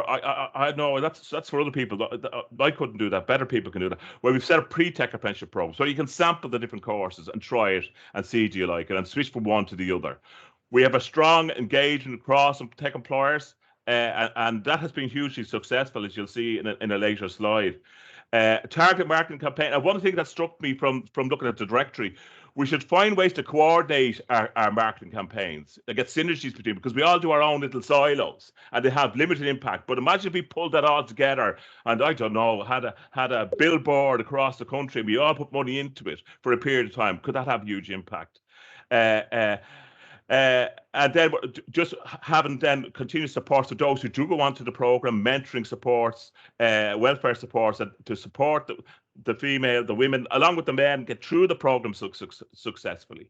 G: I know that's for other people. I couldn't do that. Better people can do that. Where we've set up pre-tech apprenticeship programs, so you can sample the different courses and try it and see do you like it, and switch from one to the other. We have a strong engagement across tech employers, and that has been hugely successful, as you'll see in a later slide. Target marketing campaign. And one thing that struck me from looking at the directory, we should find ways to coordinate our marketing campaigns and get synergies between, because we all do our own little silos and they have limited impact. But imagine if we pulled that all together and, I don't know, had a billboard across the country, we all put money into it for a period of time. Could that have huge impact? And then just having then continued support to those who do go onto the program, mentoring supports, welfare supports, and to support the female, the women, along with the men, get through the program successfully.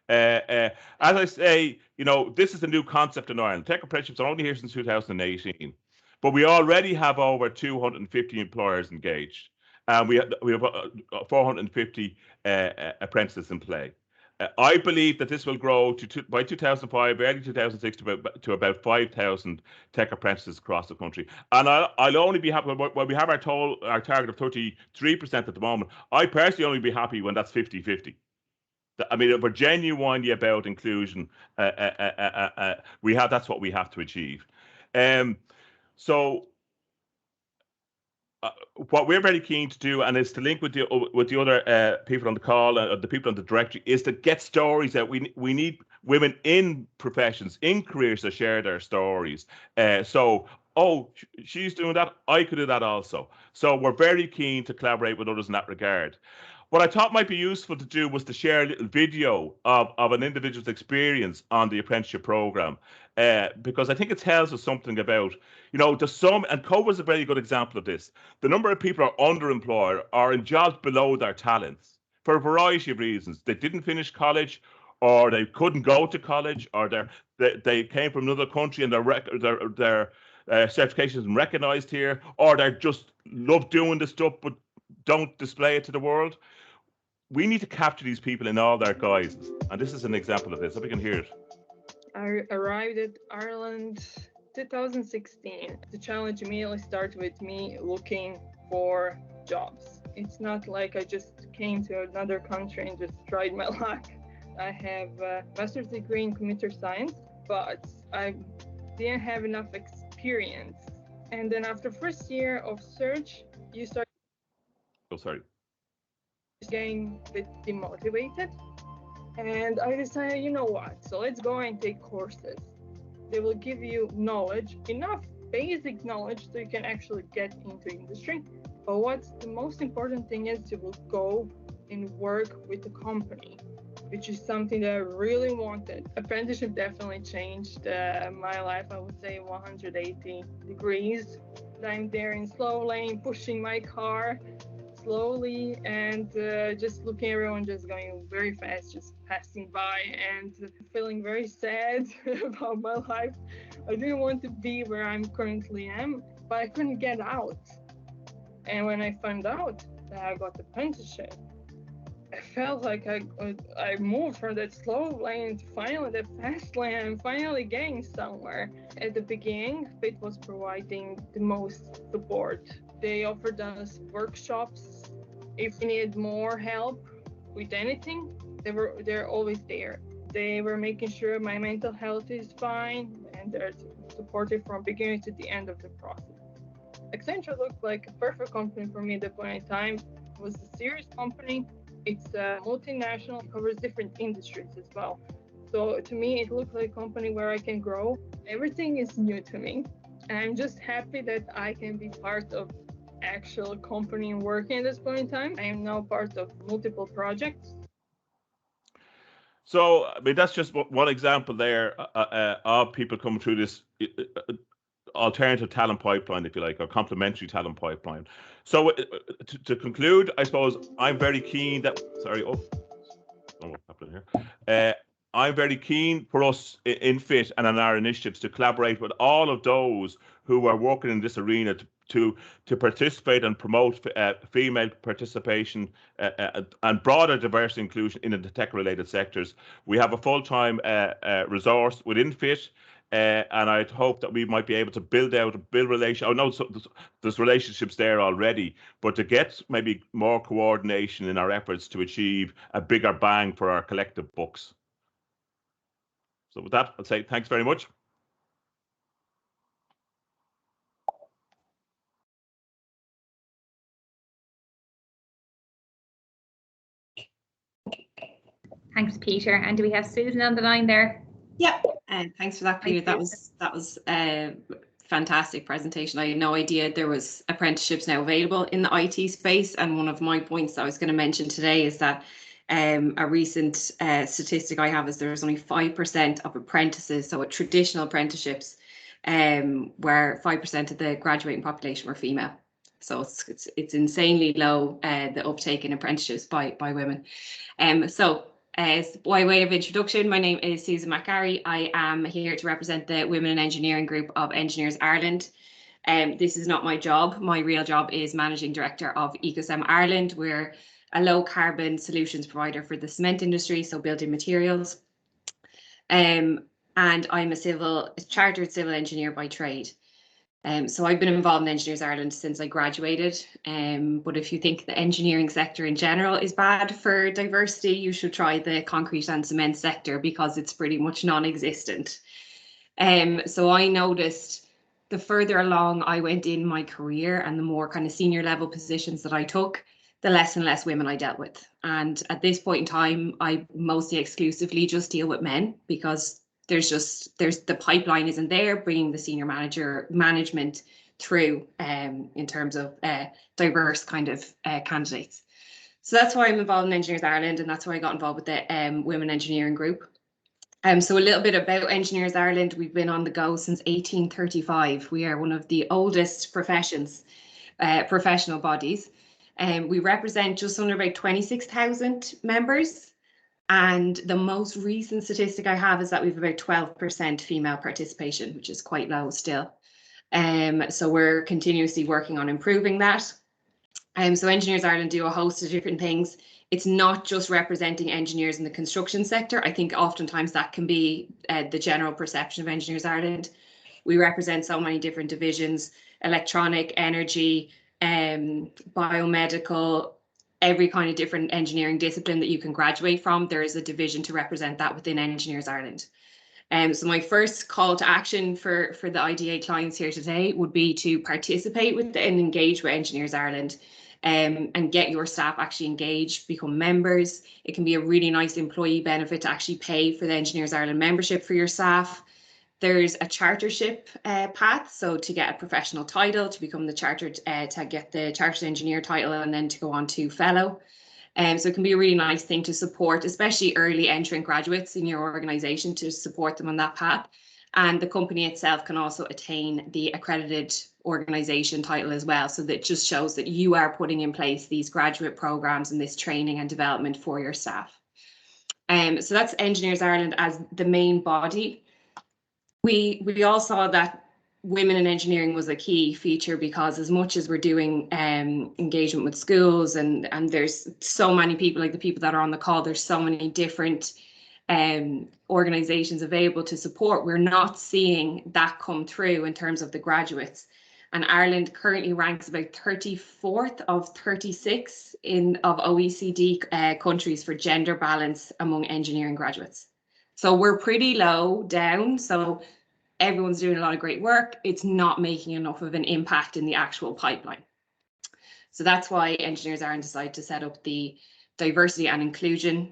G: As I say, you know, this is a new concept in Ireland. Tech apprenticeships are only here since 2018, but we already have over 250 employers engaged, and we have 450 apprentices in play. I believe that this will grow by 2005, early 2006, to about 5,000 tech apprentices across the country. And I'll only be happy when we have our target of 33% at the moment. I personally only be happy when that's 50-50. I mean, if we're genuinely about inclusion, that's what we have to achieve. So what we're very keen to do, and is to link with the other people on the call, the people on the directory, is to get stories out. We need women in professions, in careers, to share their stories. Oh, she's doing that, I could do that also. So we're very keen to collaborate with others in that regard. What I thought might be useful to do was to share a little video of an individual's experience on the apprenticeship program, because I think it tells us something about, you know, and COVID is a very good example of this. The number of people are underemployed or in jobs below their talents for a variety of reasons. They didn't finish college, or they couldn't go to college, or they came from another country and their certification isn't recognised here, or they just love doing the stuff but don't display it to the world. We need to capture these people in all their guises, and this is an example of this. If we can hear it.
H: I arrived at Ireland 2016. The challenge immediately started with me looking for jobs. It's not like I just came to another country and just tried my luck. I have a master's degree in computer science, but I didn't have enough experience. And then after first year of search, you start getting a bit demotivated. And I decided, you know what, so let's go and take courses. They will give you knowledge, enough basic knowledge so you can actually get into industry. But what's the most important thing is you will go and work with the company, which is something that I really wanted. Apprenticeship definitely changed my life, I would say 180 degrees. I'm there in slow lane, pushing my car slowly, and just looking at everyone just going very fast, just passing by, and feeling very sad about my life. I didn't want to be where I'm currently am, but I couldn't get out. And when I found out that I got the apprenticeship, I felt like I moved from that slow lane to finally the fast lane. I'm finally getting somewhere. At the beginning, FIT was providing the most support. They offered us workshops. If we needed more help with anything, they're always there. They were making sure my mental health is fine, and they're supportive from beginning to the end of the process. Accenture looked like a perfect company for me at that point in time. It was a serious company. It's multinational, it covers different industries as well. So to me, it looked like a company where I can grow. Everything is new to me. And I'm just happy that I can be part of actual company and working at this point in time. I am now part of multiple projects.
G: So, I mean, that's just one example there of people coming through this alternative talent pipeline, if you like, or complementary talent pipeline. So to conclude, I suppose I'm very keen that, what's happening here? I'm very keen for us in FIT and in our initiatives to collaborate with all of those who are working in this arena to participate and promote female participation and broader diversity inclusion in the tech-related sectors. We have a full-time resource within FIT, and I'd hope that we might be able to build relationships. I know there's relationships there already, but to get maybe more coordination in our efforts to achieve a bigger bang for our collective bucks. So with that, I'll say thanks very much.
A: Thanks, Peter. And do we have Susan on the line there?
I: Yeah, and thanks for that, Peter. That was a fantastic presentation. I had no idea there was apprenticeships now available in the IT space. And one of my points that I was going to mention today is that a recent statistic I have is there's only 5% of apprentices, so at traditional apprenticeships, where 5% of the graduating population were female. So it's insanely low, the uptake in apprenticeships by women. By way of introduction, my name is Susan McGarry. I am here to represent the Women in Engineering group of Engineers Ireland. This is not my job. My real job is Managing Director of Ecosem Ireland. We're a low carbon solutions provider for the cement industry, so building materials. And I'm a chartered civil engineer by trade. So I've been involved in Engineers Ireland since I graduated. But if you think the engineering sector in general is bad for diversity, you should try the concrete and cement sector because it's pretty much non-existent. So I noticed the further along I went in my career and the more kind of senior level positions that I took, the less and less women I dealt with. And at this point in time, I mostly exclusively just deal with men because the pipeline isn't there, bringing the senior management through in terms of diverse kind of candidates. So that's why I'm involved in Engineers Ireland, and that's why I got involved with the Women Engineering Group. So a little bit about Engineers Ireland. We've been on the go since 1835. We are one of the oldest professional bodies. We represent just under about 26,000 members. And the most recent statistic I have is that we have about 12% female participation, which is quite low still. So we're continuously working on improving that. So Engineers Ireland do a host of different things. It's not just representing engineers in the construction sector. I think oftentimes that can be the general perception of Engineers Ireland. We represent so many different divisions: electronic, energy, biomedical, every kind of different engineering discipline that you can graduate from. There is a division to represent that within Engineers Ireland. So my first call to action for the IDA clients here today would be to participate with and engage with Engineers Ireland, and get your staff actually engaged, become members. It can be a really nice employee benefit to actually pay for the Engineers Ireland membership for your staff. There's a chartership path, so to get a professional title, to become the chartered, to get the chartered engineer title, and then to go on to fellow. So it can be a really nice thing to support, especially early entrant graduates in your organisation, to support them on that path. And the company itself can also attain the accredited organisation title as well. So that just shows that you are putting in place these graduate programmes and this training and development for your staff. So that's Engineers Ireland as the main body. We all saw that women in engineering was a key feature, because as much as we're doing engagement with schools and there's so many people, like the people that are on the call, there's so many different organisations available to support, we're not seeing that come through in terms of the graduates. And Ireland currently ranks about 34th of 36 of OECD countries for gender balance among engineering graduates. So we're pretty low down. So everyone's doing a lot of great work. It's not making enough of an impact in the actual pipeline. So that's why Engineers Ireland decided to set up the Diversity and Inclusion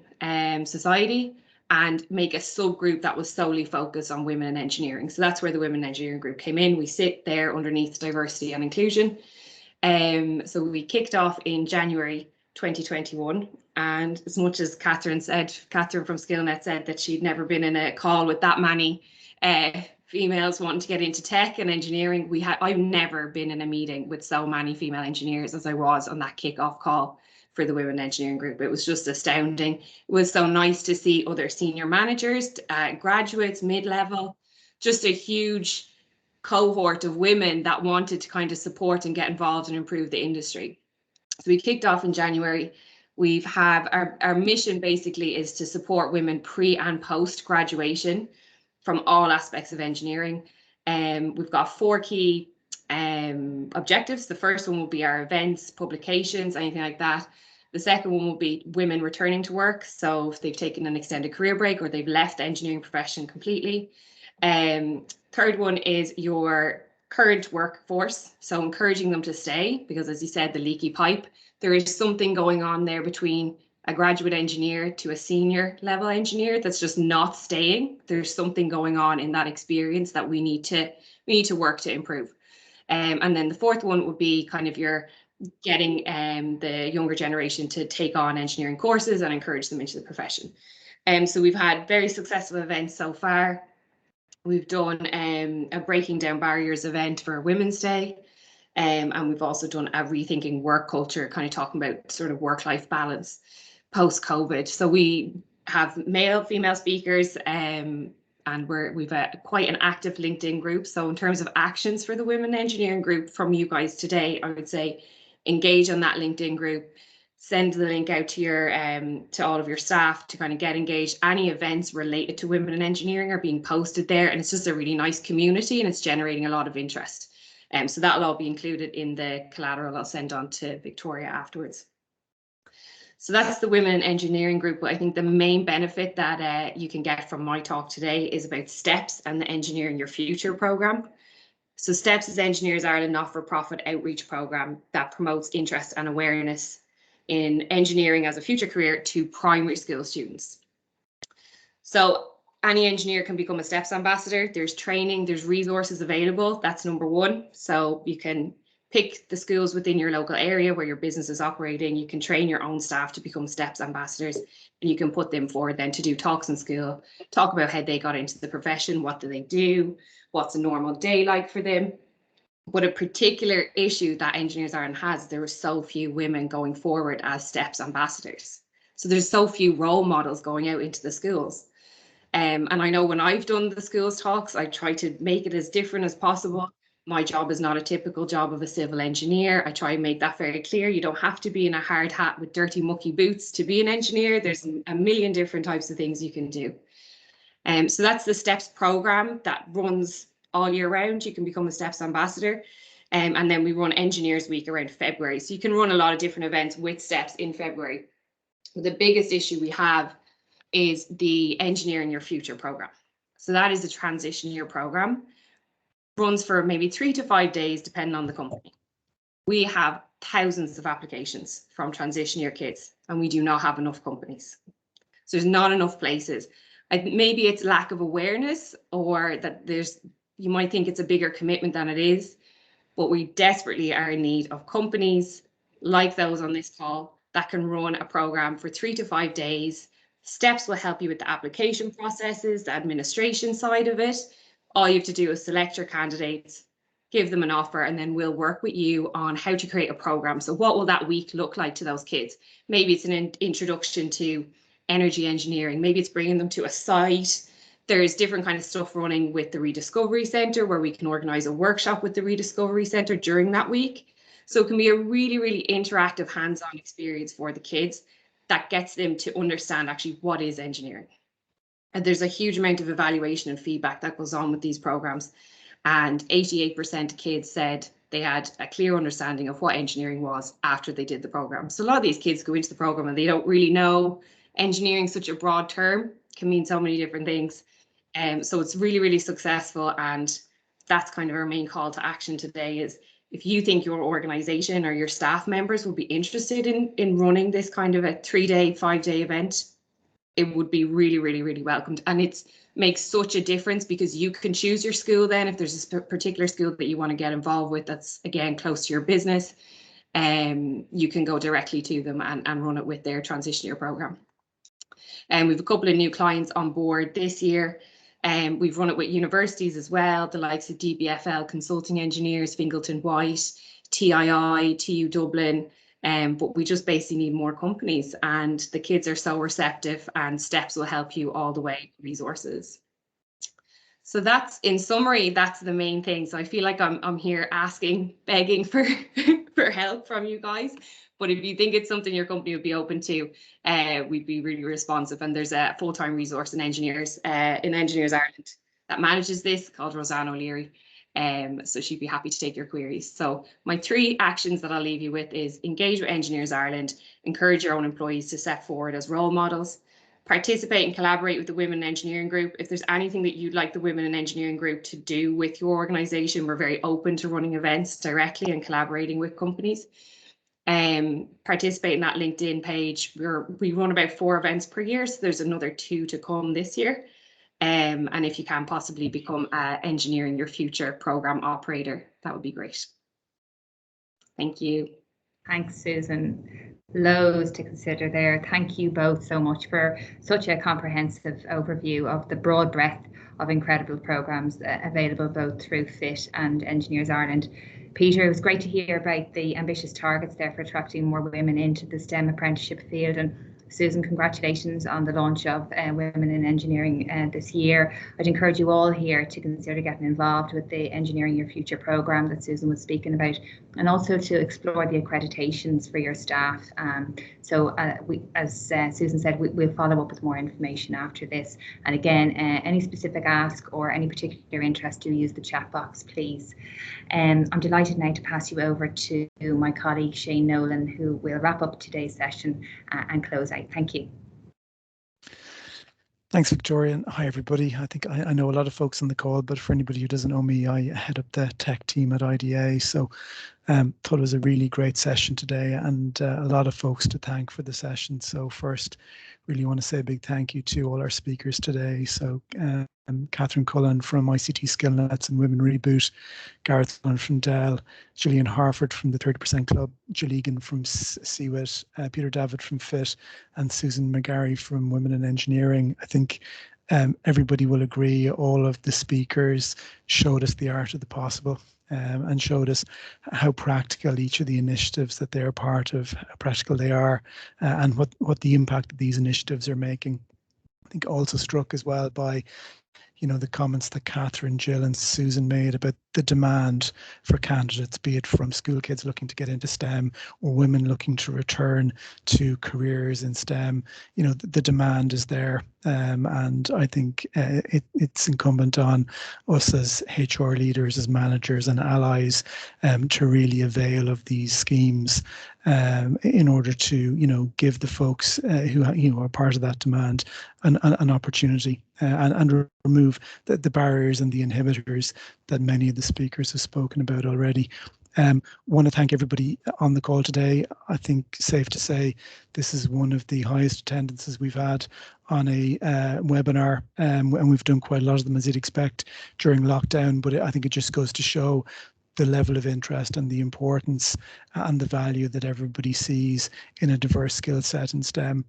I: Society and make a subgroup that was solely focused on women in engineering. So that's where the Women in Engineering group came in. We sit there underneath Diversity and Inclusion. So we kicked off in January 2021. And as much as Catherine from SkillNet said that she'd never been in a call with that many females wanting to get into tech and engineering, I've never been in a meeting with so many female engineers as I was on that kickoff call for the Women Engineering Group. It was just astounding. It was so nice to see other senior managers, graduates, mid-level, just a huge cohort of women that wanted to kind of support and get involved and improve the industry. So we kicked off in January. We've have our mission basically is to support women pre and post graduation from all aspects of engineering. We've got 4 key objectives. The first one will be our events, publications, anything like that. The second one will be women returning to work. So if they've taken an extended career break or they've left the engineering profession completely. Third one is your current workforce. So encouraging them to stay, because as you said, the leaky pipe, there is something going on there between a graduate engineer to a senior level engineer that's just not staying. There's something going on in that experience that we need to work to improve. And then the fourth one would be kind of your getting the younger generation to take on engineering courses and encourage them into the profession. So we've had very successful events so far. We've done a Breaking Down Barriers event for Women's Day. And we've also done a Rethinking Work Culture, kind of talking about sort of work-life balance post-COVID. So we have male, female speakers, and we've quite an active LinkedIn group. So in terms of actions for the Women Engineering group from you guys today, I would say engage on that LinkedIn group, send the link out to your to all of your staff to kind of get engaged. Any events related to women in engineering are being posted there, and it's just a really nice community and it's generating a lot of interest. So that'll all be included in the collateral I'll send on to Victoria afterwards. So that's the Women in Engineering group. But I think the main benefit that you can get from my talk today is about STEPS and the Engineering Your Future programme. So STEPS is Engineers Ireland not-for-profit outreach programme that promotes interest and awareness in engineering as a future career to primary school students. So any engineer can become a STEPS ambassador. There's training, there's resources available. That's number one. So you can pick the schools within your local area where your business is operating. You can train your own staff to become STEPS ambassadors, and you can put them forward then to do talks in school, talk about how they got into the profession, what do they do, what's a normal day like for them. But a particular issue that Engineers Ireland has, there were so few women going forward as STEPS ambassadors. So there's so few role models going out into the schools. And I know when I've done the schools talks, I try to make it as different as possible. My job is not a typical job of a civil engineer. I try and make that very clear. You don't have to be in a hard hat with dirty, mucky boots to be an engineer. There's a million different types of things you can do. So that's the STEPS programme that runs all year round. You can become a STEPS ambassador. And then we run Engineers Week around February. So you can run a lot of different events with STEPS in February. But the biggest issue we have is the Engineering Your Future programme. So that is a transition year programme. Runs for maybe 3 to 5 days, depending on the company. We have thousands of applications from transition year kids, and we do not have enough companies. So there's not enough places. Maybe it's lack of awareness, or that you might think it's a bigger commitment than it is, but we desperately are in need of companies like those on this call that can run a programme for 3 to 5 days. STEPS will help you with the application processes, the administration side of it. All you have to do is select your candidates, give them an offer, and then we'll work with you on how to create a programme. So what will that week look like to those kids? Maybe it's an introduction to energy engineering. Maybe it's bringing them to a site. There's different kind of stuff running with the Rediscovery Centre where we can organise a workshop with the Rediscovery Centre during that week. So it can be a really, really interactive hands-on experience for the kids that gets them to understand actually what is engineering. And there's a huge amount of evaluation and feedback that goes on with these programs. And 88% of kids said they had a clear understanding of what engineering was after they did the program. So a lot of these kids go into the program and they don't really know engineering, such a broad term, can mean so many different things. So it's really, really successful. And that's kind of our main call to action today is if you think your organization or your staff members will be interested in running this kind of a 3-day, 5-day event, it would be really, really, really welcomed. And it makes such a difference because you can choose your school then if there's a particular school that you want to get involved with that's, again, close to your business. You can go directly to them and run it with their transition year programme. And we have a couple of new clients on board this year. We've run it with universities as well, the likes of DBFL Consulting Engineers, Fingleton White, TII, TU Dublin, but we just basically need more companies, and the kids are so receptive, and STEPS will help you all the way, resources. So that's, in summary, that's the main thing. So I feel like I'm here asking, begging for help from you guys. But if you think it's something your company would be open to, we'd be really responsive. And there's a full-time resource in Engineers Ireland that manages this, called Roseanne O'Leary. So she'd be happy to take your queries. So my 3 actions that I'll leave you with is engage with Engineers Ireland, encourage your own employees to step forward as role models, participate and collaborate with the Women in Engineering group. If there's anything that you'd like the Women in Engineering group to do with your organisation, we're very open to running events directly and collaborating with companies. participate in that LinkedIn page. We run about 4 events per year, so there's another 2 to come this year. And if you can possibly become an Engineering Your Future program operator, that would be great. Thank you.
A: Thanks, Susan. Loads to consider there. Thank you both so much for such a comprehensive overview of the broad breadth of incredible programmes available both through FIT and Engineers Ireland. Peter, it was great to hear about the ambitious targets there for attracting more women into the STEM apprenticeship field. And Susan, congratulations on the launch of Women in Engineering this year. I'd encourage you all here to consider getting involved with the Engineering Your Future programme that Susan was speaking about, and also to explore the accreditations for your staff. As Susan said, we'll follow up with more information after this. And again, any specific ask or any particular interest, do use the chat box, please. I'm delighted now to pass you over to my colleague Shane Nolan, who will wrap up today's session and close out. Thank you.
J: Thanks, Victoria, and hi everybody. I think I know a lot of folks on the call, but for anybody who doesn't know me, I head up the tech team at IDA. So thought it was a really great session today, and a lot of folks to thank for the session. So first, really want to say a big thank you to all our speakers today. So Catherine Cullen from ICT SkillNets and Women Reboot, Gareth Cullen from Dell, Gillian Harford from the 30% Club, Jill Egan from CWIT, Peter David from FIT, and Susan McGarry from Women in Engineering. I think everybody will agree all of the speakers showed us the art of the possible. And showed us how practical each of the initiatives that they're part of, how practical they are, and what the impact of these initiatives are making. I think also struck as well by, you know, the comments that Catherine, Jill and Susan made about the demand for candidates, be it from school kids looking to get into STEM or women looking to return to careers in STEM. You know, the demand is there, and I think it's incumbent on us as HR leaders, as managers and allies to really avail of these schemes in order to, you know, give the folks who are part of that demand an opportunity and remove the barriers and the inhibitors that many of the speakers have spoken about already. Want to thank everybody on the call today. I think safe to say this is one of the highest attendances we've had on a webinar, and we've done quite a lot of them, as you'd expect, during lockdown, but I think it just goes to show the level of interest and the importance and the value that everybody sees in a diverse skill set in STEM.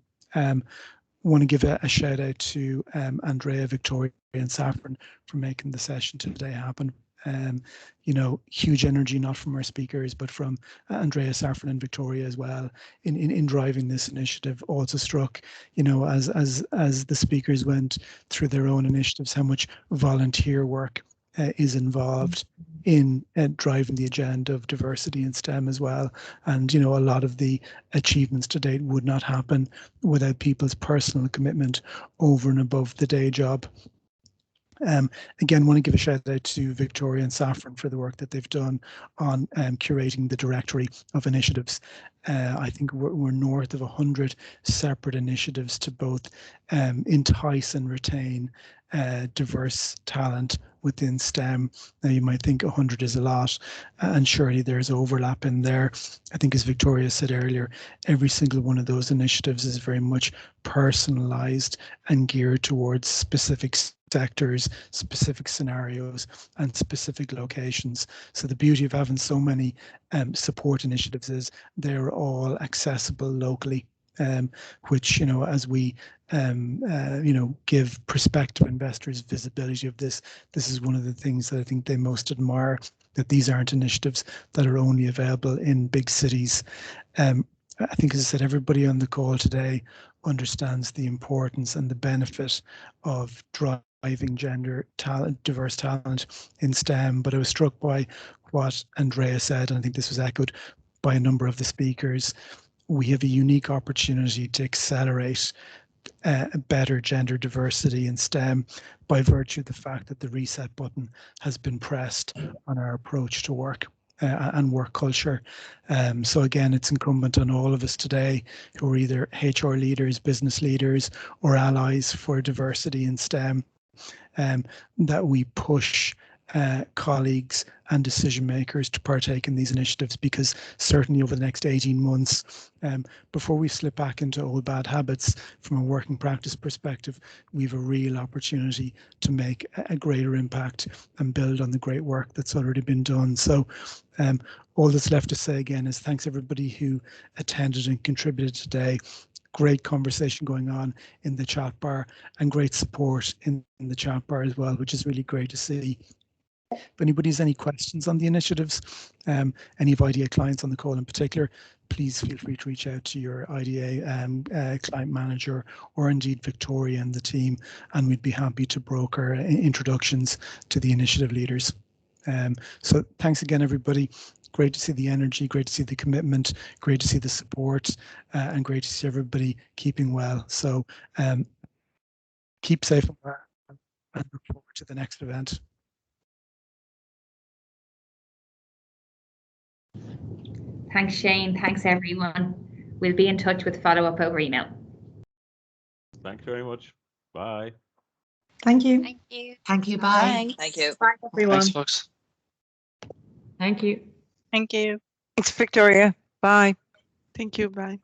J: Want to give a shout out to Andrea, Victoria and Saffron for making the session today happen. You know, huge energy, not from our speakers, but from Andrea, Saffron and Victoria as well in driving this initiative. Also struck, you know, as the speakers went through their own initiatives, how much volunteer work is involved in driving the agenda of diversity in STEM as well. And, you know, a lot of the achievements to date would not happen without people's personal commitment over and above the day job. Again, want to give a shout out to Victoria and Saffron for the work that they've done on curating the directory of initiatives. I think we're north of 100 separate initiatives to both entice and retain diverse talent within STEM. Now you might think 100 is a lot, and surely there's overlap in there. I think, as Victoria said earlier, every single one of those initiatives is very much personalized and geared towards specific sectors, specific scenarios and specific locations. So the beauty of having so many support initiatives is they're all accessible locally, which, you know, as we you know, give prospective investors visibility of this is one of the things that I think they most admire, that these aren't initiatives that are only available in big cities. I think, as I said, everybody on the call today understands the importance and the benefit of driving gender talent, diverse talent in STEM, but I was struck by what Andrea said, and I think this was echoed by a number of the speakers. We have a unique opportunity to accelerate better gender diversity in STEM by virtue of the fact that the reset button has been pressed on our approach to work and work culture. So again, it's incumbent on all of us today who are either HR leaders, business leaders, or allies for diversity in STEM, that we push colleagues and decision makers to partake in these initiatives, because certainly over the next 18 months, before we slip back into old bad habits from a working practice perspective, we have a real opportunity to make a greater impact and build on the great work that's already been done. So all that's left to say again is thanks everybody who attended and contributed today. Great conversation going on in the chat bar, and great support in the chat bar as well, which is really great to see. If anybody has any questions on the initiatives, any of IDA clients on the call in particular, please feel free to reach out to your IDA client manager, or indeed Victoria and the team, and we'd be happy to broker introductions to the initiative leaders. So thanks again, everybody. Great to see the energy, great to see the commitment, great to see the support, and great to see everybody keeping well. So keep safe and well, and look forward to the next event.
A: Thanks, Shane. Thanks, everyone. We'll be in touch with follow-up over email.
G: Thank you very much. Bye.
K: Thank you.
F: Thank you.
K: Thank you. Bye.
L: Thank you.
B: Bye, everyone.
D: Thanks, folks.
C: Thank you.
L: Thank you.
M: Thanks, Victoria. Bye. Thank you. Bye.